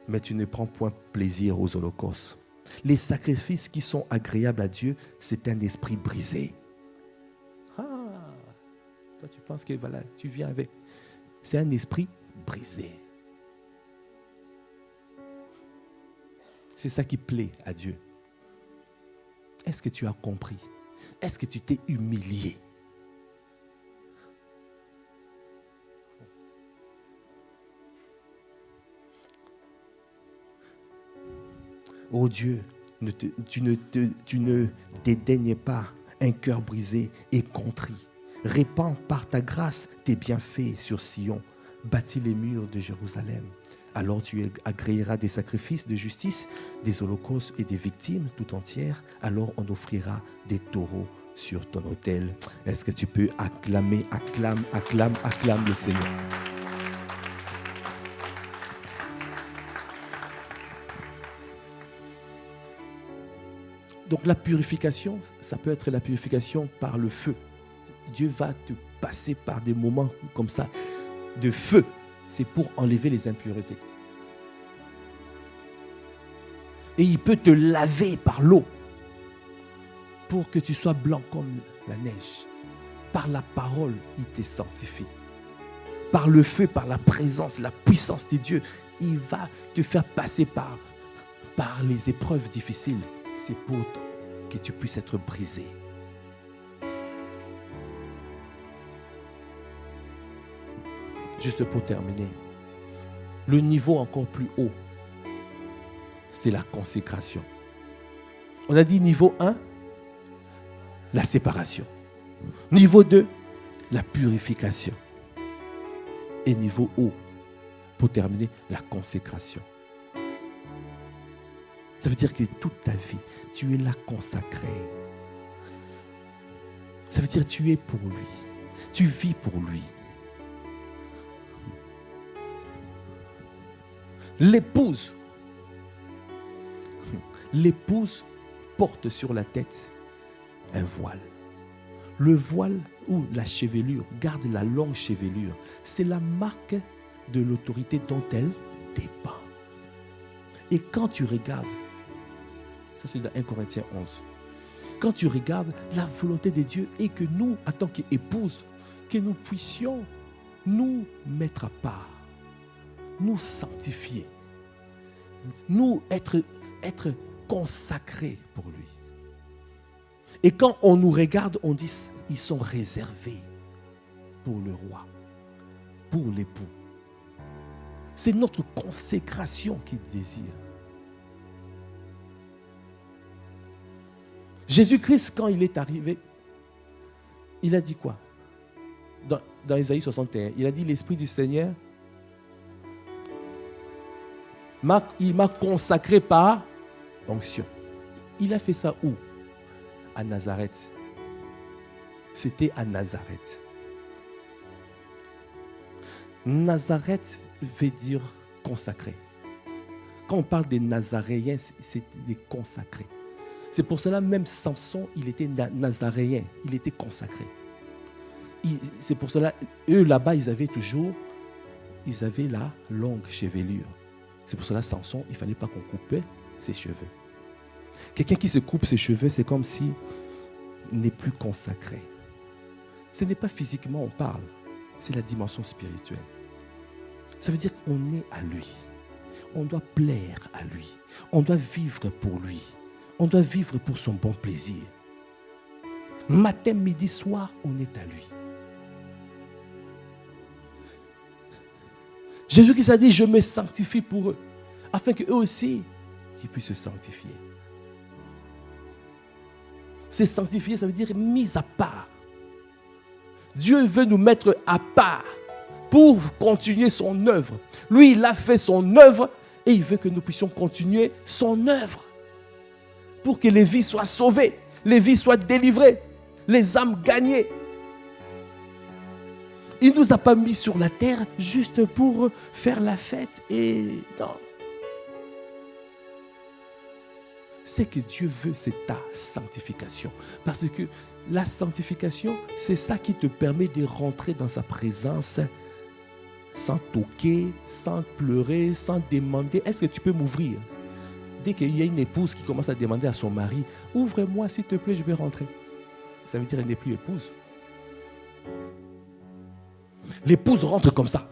Mais tu ne prends point plaisir aux holocaustes. Les sacrifices qui sont agréables à Dieu, c'est un esprit brisé. Ah, toi tu penses que voilà, tu viens avec. C'est un esprit brisé. C'est ça qui plaît à Dieu. Est-ce que tu as compris? Est-ce que tu t'es humilié? Oh Dieu, tu ne dédaignes pas un cœur brisé et contrit. Répands par ta grâce tes bienfaits sur Sion. Bâtis les murs de Jérusalem. Alors tu agréeras des sacrifices de justice, des holocaustes et des victimes tout entières. Alors on offrira des taureaux sur ton autel. Est-ce que tu peux acclamer, acclame le Seigneur? Donc la purification, ça peut être la purification par le feu. Dieu va te passer par des moments comme ça de feu. C'est pour enlever les impuretés. Et il peut te laver par l'eau pour que tu sois blanc comme la neige. Par la parole, il te sanctifie. Par le feu, par la présence, la puissance de Dieu, il va te faire passer par les épreuves difficiles. C'est pour que tu puisses être brisé. Juste pour terminer, le niveau encore plus haut, c'est la consécration. On a dit niveau 1, la séparation. Niveau 2, la purification. Et niveau haut, pour terminer, la consécration. Ça veut dire que toute ta vie, tu es là consacré. Ça veut dire que tu es pour lui. Tu vis pour lui. L'épouse porte sur la tête un voile. Le voile ou la chevelure, garde la longue chevelure. C'est la marque de l'autorité dont elle dépend. Et quand tu regardes, ça c'est dans 1 Corinthiens 11, quand tu regardes, la volonté de Dieu est que nous, en tant qu'épouses, que nous puissions nous mettre à part, nous sanctifier, nous être consacrés pour lui. Et quand on nous regarde, on dit, ils sont réservés pour le roi, pour l'époux. C'est notre consécration qu'il désire. Jésus-Christ, quand il est arrivé, il a dit quoi? Dans Ésaïe 61, il a dit, l'Esprit du Seigneur, il m'a consacré par onction. Il a fait ça où? À Nazareth. C'était à Nazareth. Nazareth veut dire consacré. Quand on parle des Nazaréens, c'est des consacrés. C'est pour cela même Samson, il était nazaréen, il était consacré. C'est pour cela, eux là-bas, ils avaient la longue chevelure. C'est pour cela Samson, il ne fallait pas qu'on coupait ses cheveux. Quelqu'un qui se coupe ses cheveux, c'est comme si il n'est plus consacré. Ce n'est pas physiquement on parle, c'est la dimension spirituelle. Ça veut dire qu'on est à lui. On doit plaire à lui. On doit vivre pour lui. On doit vivre pour son bon plaisir. Matin, midi, soir, on est à lui. Jésus-Christ a dit, je me sanctifie pour eux, afin qu'eux aussi, qu'ils puissent se sanctifier. Se sanctifier, ça veut dire mis à part. Dieu veut nous mettre à part pour continuer son œuvre. Lui, il a fait son œuvre et il veut que nous puissions continuer son œuvre. Pour que les vies soient sauvées, les vies soient délivrées, les âmes gagnées. Il ne nous a pas mis sur la terre juste pour faire la fête et non. C'est que Dieu veut, c'est ta sanctification. Parce que la sanctification, c'est ça qui te permet de rentrer dans sa présence sans toquer, sans pleurer, sans demander, est-ce que tu peux m'ouvrir? Dès qu'il y a une épouse qui commence à demander à son mari, ouvre-moi s'il te plaît, je vais rentrer. Ça veut dire qu'elle n'est plus épouse. L'épouse rentre comme ça.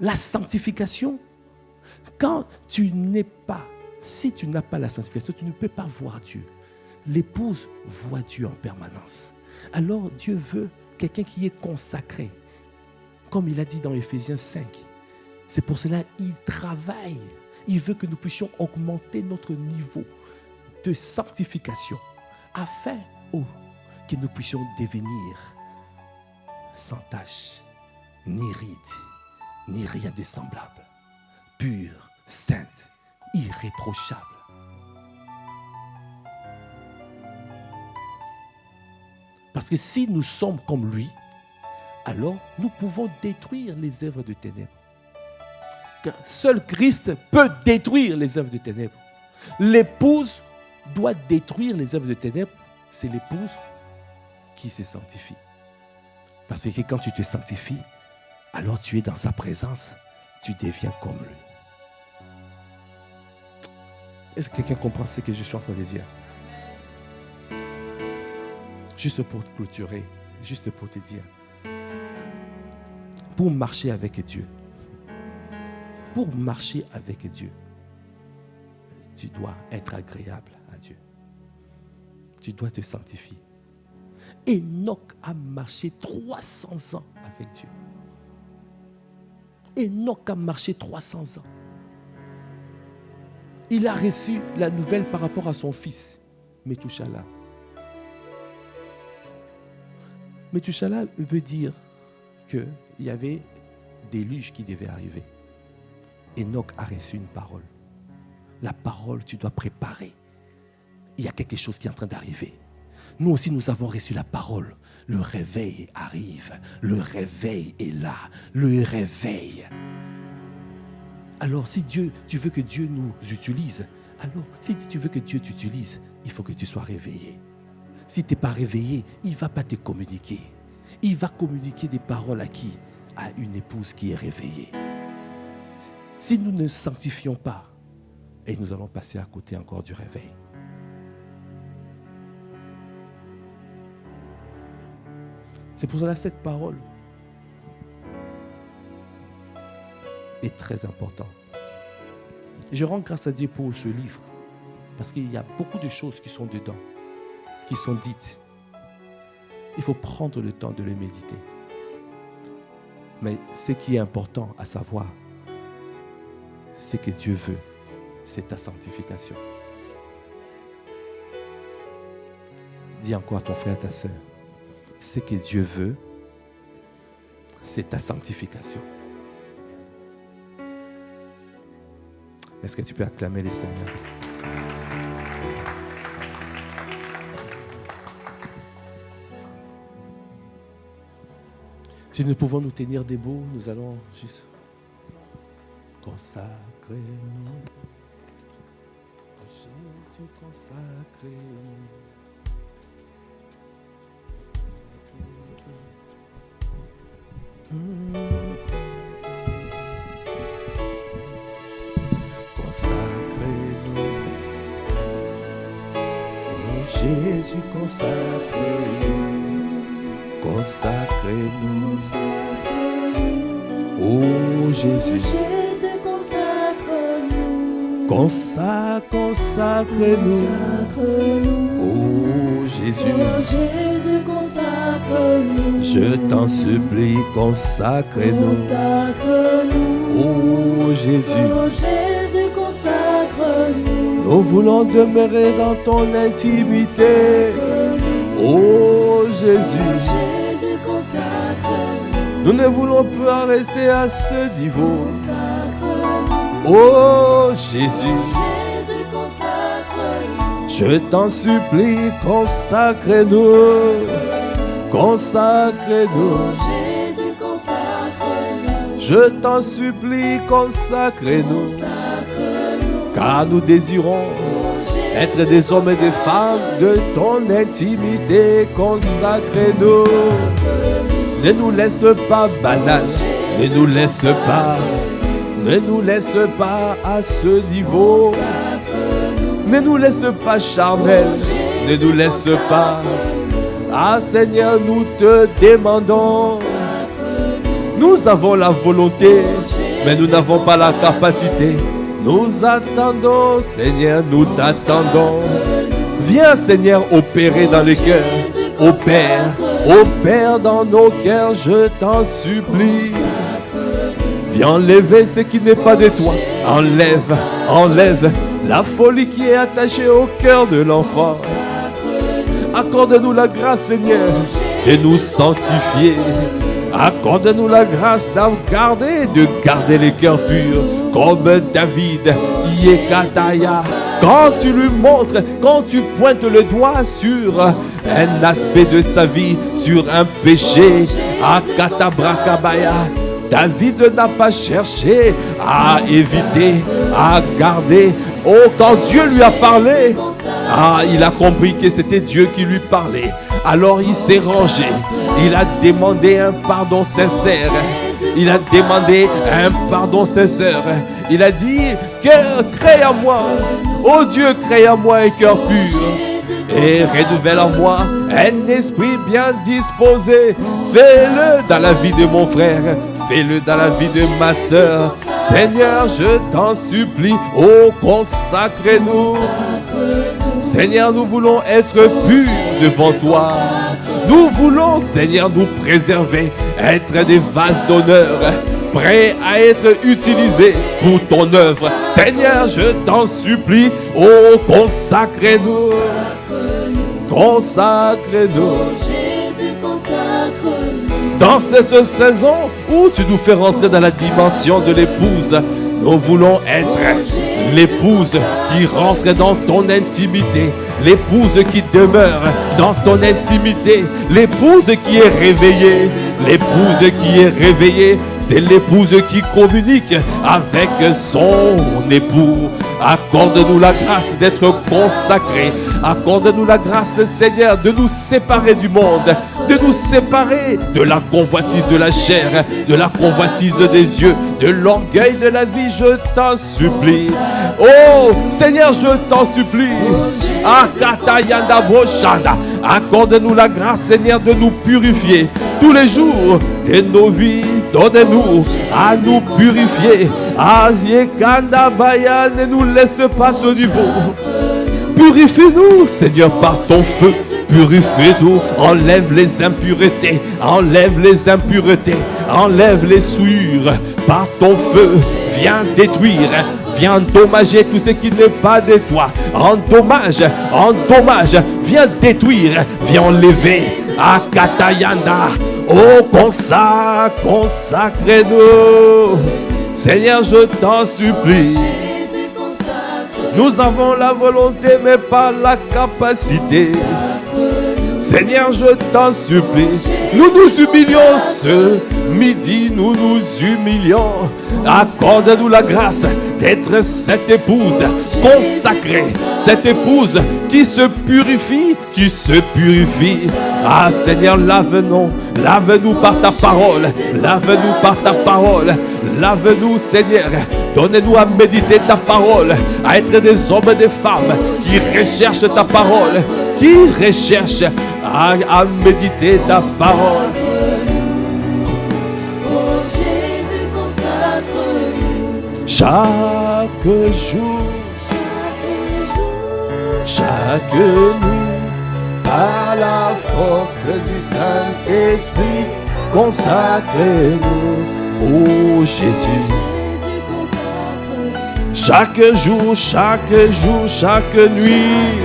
La sanctification, quand tu n'es pas, si tu n'as pas la sanctification, tu ne peux pas voir Dieu. L'épouse voit Dieu en permanence. Alors Dieu veut quelqu'un qui est consacré. Comme il a dit dans Éphésiens 5. C'est pour cela qu'il travaille. Il veut que nous puissions augmenter notre niveau de sanctification afin que nous puissions devenir sans tache, ni ride, ni rien de semblable, pure, sainte, irréprochable. Parce que si nous sommes comme lui, alors nous pouvons détruire les œuvres de ténèbres. Car seul Christ peut détruire les œuvres de ténèbres. L'épouse doit détruire les œuvres de ténèbres. C'est l'épouse qui se sanctifie. Parce que quand tu te sanctifies, alors tu es dans sa présence, tu deviens comme lui. Est-ce que quelqu'un comprend ce que je suis en train de dire? Juste pour clôturer, juste pour te dire, pour marcher avec Dieu, tu dois être agréable à Dieu. Tu dois te sanctifier. Enoch a marché 300 ans avec Dieu. Enoch a marché 300 ans. Il a reçu la nouvelle par rapport à son fils, Methushala. Methushala veut dire qu'il y avait des déluge qui devait arriver. Enoch a reçu une parole. La parole, tu dois préparer. Il y a quelque chose qui est en train d'arriver. Nous aussi, nous avons reçu la parole. Le réveil arrive. Le réveil est là. Le réveil. Alors, si tu veux que Dieu nous utilise, alors, si tu veux que Dieu t'utilise, il faut que tu sois réveillé. Si tu n'es pas réveillé, il ne va pas te communiquer. Il va communiquer des paroles à qui? À une épouse qui est réveillée. Si nous ne sanctifions pas, et nous allons passer à côté encore du réveil. C'est pour cela que cette parole est très importante. Je rends grâce à Dieu pour ce livre, parce qu'il y a beaucoup de choses qui sont dedans, qui sont dites. Il faut prendre le temps de les méditer. Mais ce qui est important à savoir, c'est que Dieu veut, c'est ta sanctification. Dis encore à ton frère, à ta soeur, ce que Dieu veut, c'est ta sanctification. Est-ce que tu peux acclamer les Seigneurs? Si nous pouvons nous tenir debout, nous allons juste consacrer-nous. Jésus, consacrez-nous. Consacrez-nous. Oh Jésus, consacrez-nous. Consacrez-nous. Oh Jésus. Consacrez-nous. Oh Jésus. Je t'en supplie, consacrez-nous. Oh Jésus. Nous voulons demeurer dans ton intimité. Oh Jésus. Nous ne voulons pas rester à ce niveau. Oh Jésus. Je t'en supplie, consacrez-nous. Consacrez-nous. Je t'en supplie, consacrez-nous. Car nous désirons être des hommes et des femmes de ton intimité. Consacrez-nous. Ne nous laisse pas banal. Ne nous laisse pas. Ne nous laisse pas à ce niveau. Ne nous laisse pas charnel. Ne nous laisse pas. Ah Seigneur, nous te demandons. Nous avons la volonté, mais nous n'avons pas la capacité. Nous attendons, Seigneur, nous t'attendons. Viens, Seigneur, opérer dans les cœurs. Opère dans nos cœurs, je t'en supplie. Viens enlever ce qui n'est pas de toi. Enlève la folie qui est attachée au cœur de l'enfant. Accorde-nous la grâce, Seigneur, de nous sanctifier. Accorde-nous la grâce de garder les cœurs purs, comme David, Yekataya, quand tu lui montres, quand tu pointes le doigt sur un aspect de sa vie, sur un péché, Akatabrakabaya, David n'a pas cherché à éviter, à garder. Oh, quand Dieu lui a parlé, il a compris que c'était Dieu qui lui parlait. Alors il s'est rangé. Il a demandé un pardon sincère. Il a demandé un pardon sincère. Il a dit, cœur, crée en moi. Oh Dieu, crée en moi un cœur pur. Et renouvelle en moi un esprit bien disposé. Fais-le dans la vie de mon frère. Fais-le dans la vie de ma soeur. Seigneur, je t'en supplie. Oh, consacre-nous. Seigneur, nous voulons être purs devant toi. Nous voulons, Seigneur, nous préserver, être des vases d'honneur, prêts à être utilisés pour ton œuvre. Seigneur, je t'en supplie, oh, consacre-nous. Consacre-nous. Dans cette saison où tu nous fais rentrer dans la dimension de l'épouse, nous voulons être l'épouse qui rentre dans ton intimité, l'épouse qui demeure dans ton intimité, l'épouse qui est réveillée. L'épouse qui est réveillée, c'est l'épouse qui communique avec son époux. Accorde-nous la grâce d'être consacrés. Accorde-nous la grâce, Seigneur, de nous séparer du monde, de nous séparer de la convoitise de la chair, de la convoitise des yeux, de l'orgueil de la vie. Je t'en supplie. Oh, Seigneur, je t'en supplie. Accorde-nous la grâce, Seigneur, de nous purifier tous les jours de nos vies. Donne-nous à nous purifier. Ne nous laisse pas ce niveau. Purifie-nous, Seigneur, par ton feu. Purifie-nous, enlève les impuretés, enlève les impuretés, enlève les souillures par ton feu. Viens détruire, viens endommager tout ce qui n'est pas de toi. Endommage, endommage, viens détruire, viens enlever. Akatayanda, oh, consacre-nous. Seigneur, je t'en supplie. Nous avons la volonté, mais pas la capacité. Seigneur, je t'en supplie. Nous nous humilions ce midi, nous nous humilions. Accorde-nous la grâce d'être cette épouse consacrée, cette épouse qui se purifie, qui se purifie. Ah Seigneur, lave-nous, lave-nous par ta parole, lave-nous par ta parole, lave-nous Seigneur. Donne-nous à méditer ta parole, à être des hommes et des femmes qui recherchent ta parole, qui recherchent à méditer ta parole. Chaque jour, chaque nuit, à la force du Saint-Esprit, consacrez-nous, ô Jésus. Chaque jour, chaque jour, chaque nuit.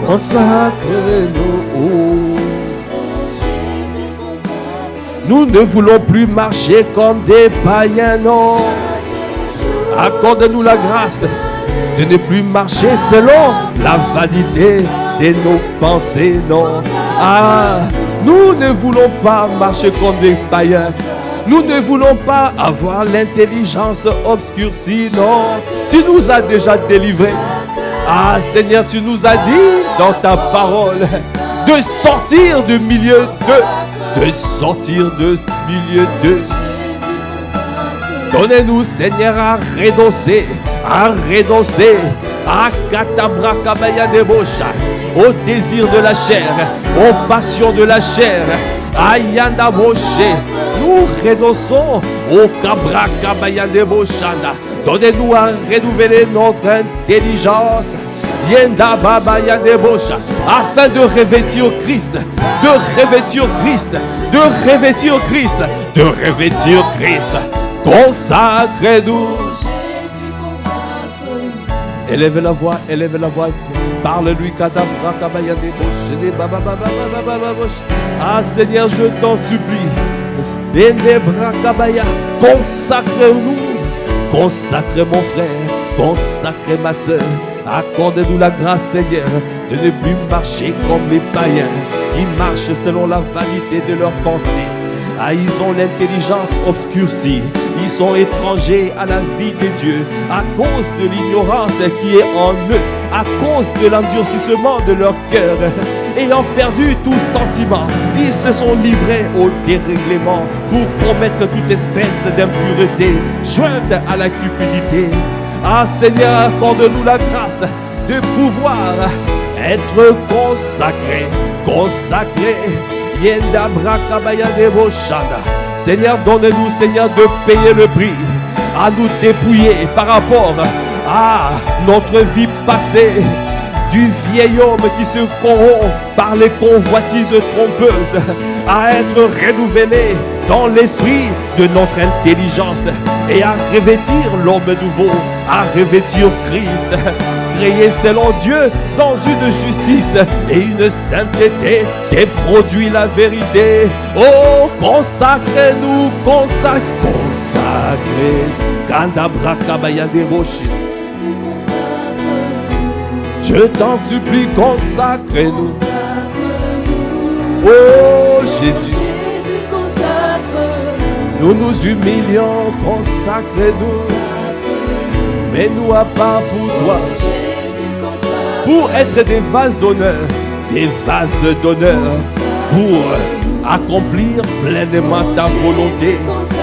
Consacre-nous. Nous ne voulons plus marcher comme des païens, non. Accorde-nous la grâce de ne plus marcher selon la vanité de nos pensées, non. Ah, nous ne voulons pas marcher comme des païens. Nous ne voulons pas avoir l'intelligence obscurcie, non. Tu nous as déjà délivrés. Ah Seigneur, tu nous as dit dans ta parole de sortir du milieu d'eux. De sortir de milieu d'eux. Donnez-nous Seigneur à renoncer, à Katabrakabayane debosha, au désir de la chair, aux passions de la chair. Ayanda Moshe, nous renonçons au Kabrakabayane deboshana. Donnez-nous à renouveler notre intelligence, Yenda Babayane debosha, afin de revêtir Christ, de revêtir Christ, de revêtir Christ, de revêtir Christ. Consacrez-nous. Élève la voix, parle-lui. Ah Seigneur, je t'en supplie, Consacre-nous, consacre mon frère, consacre ma soeur. Accorde-nous la grâce, Seigneur, de ne plus marcher comme les païens qui marchent selon la vanité de leurs pensées. Ah, ils ont l'intelligence obscurcie. Ils sont étrangers à la vie de Dieu à cause de l'ignorance qui est en eux, à cause de l'endurcissement de leur cœur. Ayant perdu tout sentiment, ils se sont livrés au dérèglement pour commettre toute espèce d'impureté jointe à la cupidité. Ah Seigneur, accorde-nous la grâce de pouvoir être consacrés, Yenda brakabaya devoshanda. Seigneur, donne-nous, Seigneur, de payer le prix, à nous dépouiller par rapport à notre vie passée, du vieil homme qui se corrompt par les convoitises trompeuses, à être renouvelé dans l'esprit de notre intelligence et à revêtir l'homme nouveau, à revêtir Christ, créé selon Dieu dans une justice et une sainteté qui produit la vérité. Oh, consacrez-nous, consacrez, je t'en supplie, consacrez-nous. Oh Jésus, nous nous humilions, consacrez-nous. Mets-nous à part pour toi, pour être des vases d'honneur, pour accomplir pleinement ta volonté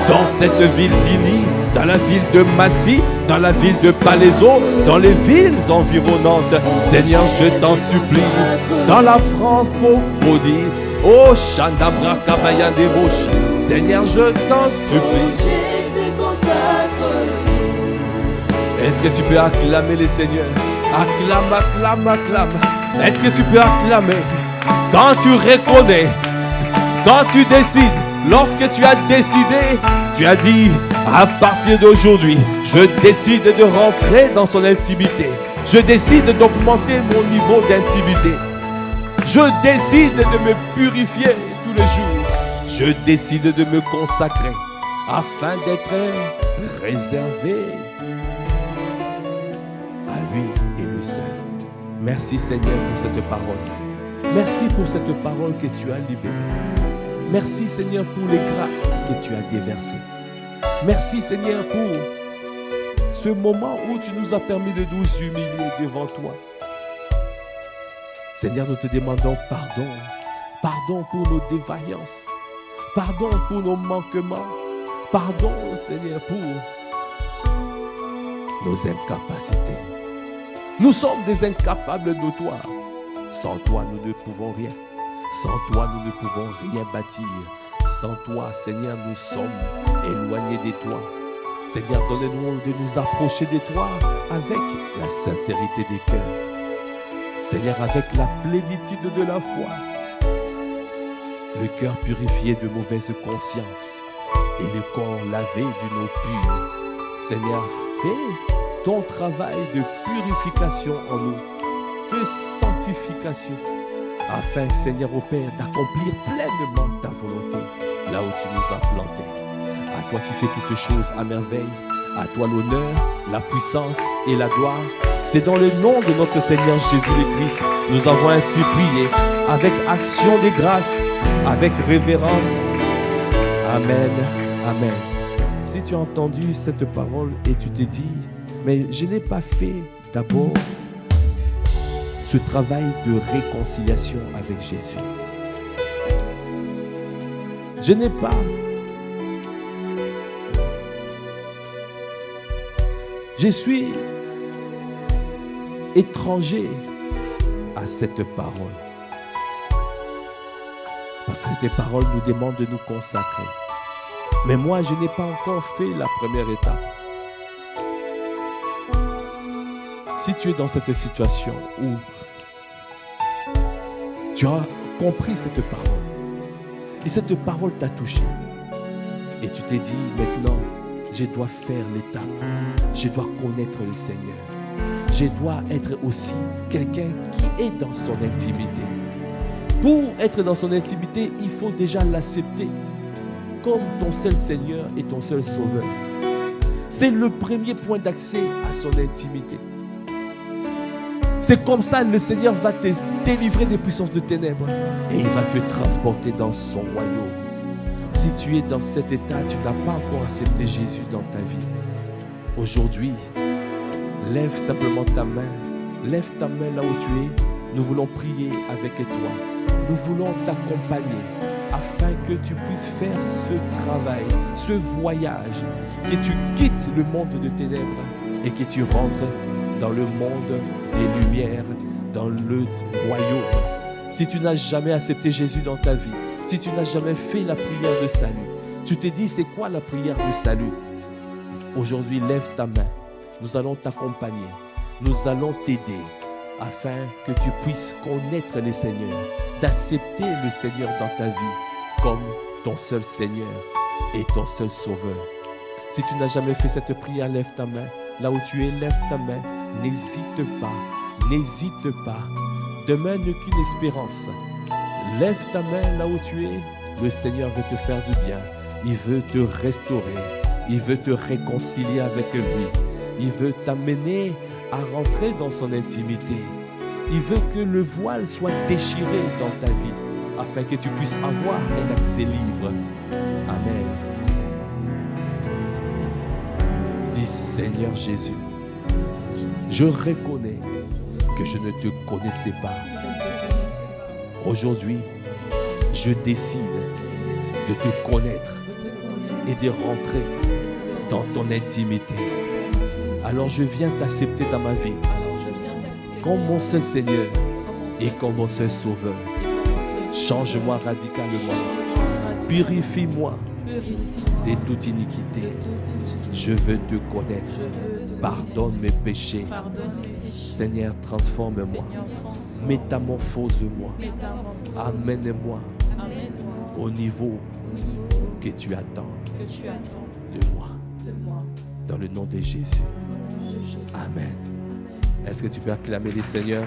dans cette ville d'Ini, dans la ville de Massy, dans la ville de Palaiseau, dans les villes environnantes. Seigneur, je t'en supplie, dans la francophonie, oh Chandabra Kabaya Devosh, Seigneur, je t'en supplie. Est-ce que tu peux acclamer les seigneurs? Acclame, acclame, acclame. Est-ce que tu peux acclamer? Quand tu reconnais, quand tu décides, lorsque tu as décidé, tu as dit, à partir d'aujourd'hui, je décide de rentrer dans son intimité. Je décide d'augmenter mon niveau d'intimité. Je décide de me purifier tous les jours. Je décide de me consacrer afin d'être réservé à lui et lui seul. Merci Seigneur pour cette parole. Merci pour cette parole que tu as libérée. Merci Seigneur pour les grâces que tu as déversées. Merci Seigneur pour ce moment où tu nous as permis de nous humilier devant toi. Seigneur, nous te demandons pardon. Pardon pour nos défaillances. Pardon pour nos manquements. Pardon Seigneur pour nos incapacités. Nous sommes des incapables notoires. Sans toi, nous ne pouvons rien. Sans toi, nous ne pouvons rien bâtir. Sans toi, Seigneur, nous sommes éloignés de toi. Seigneur, donne-nous de nous approcher de toi avec la sincérité des cœurs. Seigneur, avec la plénitude de la foi. Le cœur purifié de mauvaise conscience et le corps lavé d'une eau pure. Seigneur, fais ton travail de purification en nous, de sanctification, afin, Seigneur, au Père, d'accomplir pleinement ta volonté, là où tu nous as plantés. À toi qui fais toutes choses à merveille, à toi l'honneur, la puissance et la gloire. C'est dans le nom de notre Seigneur Jésus-le-Christ, nous avons ainsi prié, avec action de grâce, avec révérence. Amen, amen. Si tu as entendu cette parole et tu te dis, mais je n'ai pas fait d'abord ce travail de réconciliation avec Jésus. Je n'ai pas je suis étranger à cette parole. Parce que tes paroles nous demandent de nous consacrer. Mais moi, je n'ai pas encore fait la première étape. Si tu es dans cette situation où tu as compris cette parole, et cette parole t'a touché, et tu t'es dit, maintenant, je dois faire l'étape, je dois connaître le Seigneur, je dois être aussi quelqu'un qui est dans son intimité. Pour être dans son intimité, il faut déjà l'accepter. comme ton seul Seigneur et ton seul Sauveur. C'est le premier point d'accès à son intimité. C'est comme ça que le Seigneur va te délivrer des puissances de ténèbres et il va te transporter dans son royaume. Si tu es dans cet état, tu n'as pas encore accepté Jésus dans ta vie. Aujourd'hui, lève simplement ta main. Lève ta main là où tu es. Nous voulons prier avec toi. Nous voulons t'accompagner afin que tu puisses faire ce travail, ce voyage, que tu quittes le monde de ténèbres et que tu rentres dans le monde des lumières, dans le royaume. Si tu n'as jamais accepté Jésus dans ta vie, si tu n'as jamais fait la prière de salut, tu te dis c'est quoi la prière de salut? Aujourd'hui, lève ta main. Nous allons t'accompagner. Nous allons t'aider afin que tu puisses connaître le Seigneur, d'accepter le Seigneur dans ta vie comme ton seul Seigneur et ton seul Sauveur. Si tu n'as jamais fait cette prière, lève ta main. Là où tu es, lève ta main. N'hésite pas. N'hésite pas. Demain n'est qu'une espérance. Lève ta main là où tu es. Le Seigneur veut te faire du bien. Il veut te restaurer. Il veut te réconcilier avec lui. Il veut t'amener à rentrer dans son intimité. Il veut que le voile soit déchiré dans ta vie afin que tu puisses avoir un accès libre. Amen. Dis Seigneur Jésus, je reconnais que je ne te connaissais pas. Aujourd'hui, je décide de te connaître et de rentrer dans ton intimité. Alors je viens t'accepter dans ma vie comme mon seul Seigneur et comme mon seul Sauveur. Change-moi radicalement. Purifie-moi de toute iniquité. Je veux te connaître. Pardonne mes péchés. Seigneur, transforme-moi. Métamorphose-moi. Amène-moi au niveau que tu attends de moi. Dans le nom de Jésus. Amen. Est-ce que tu peux acclamer les Seigneurs?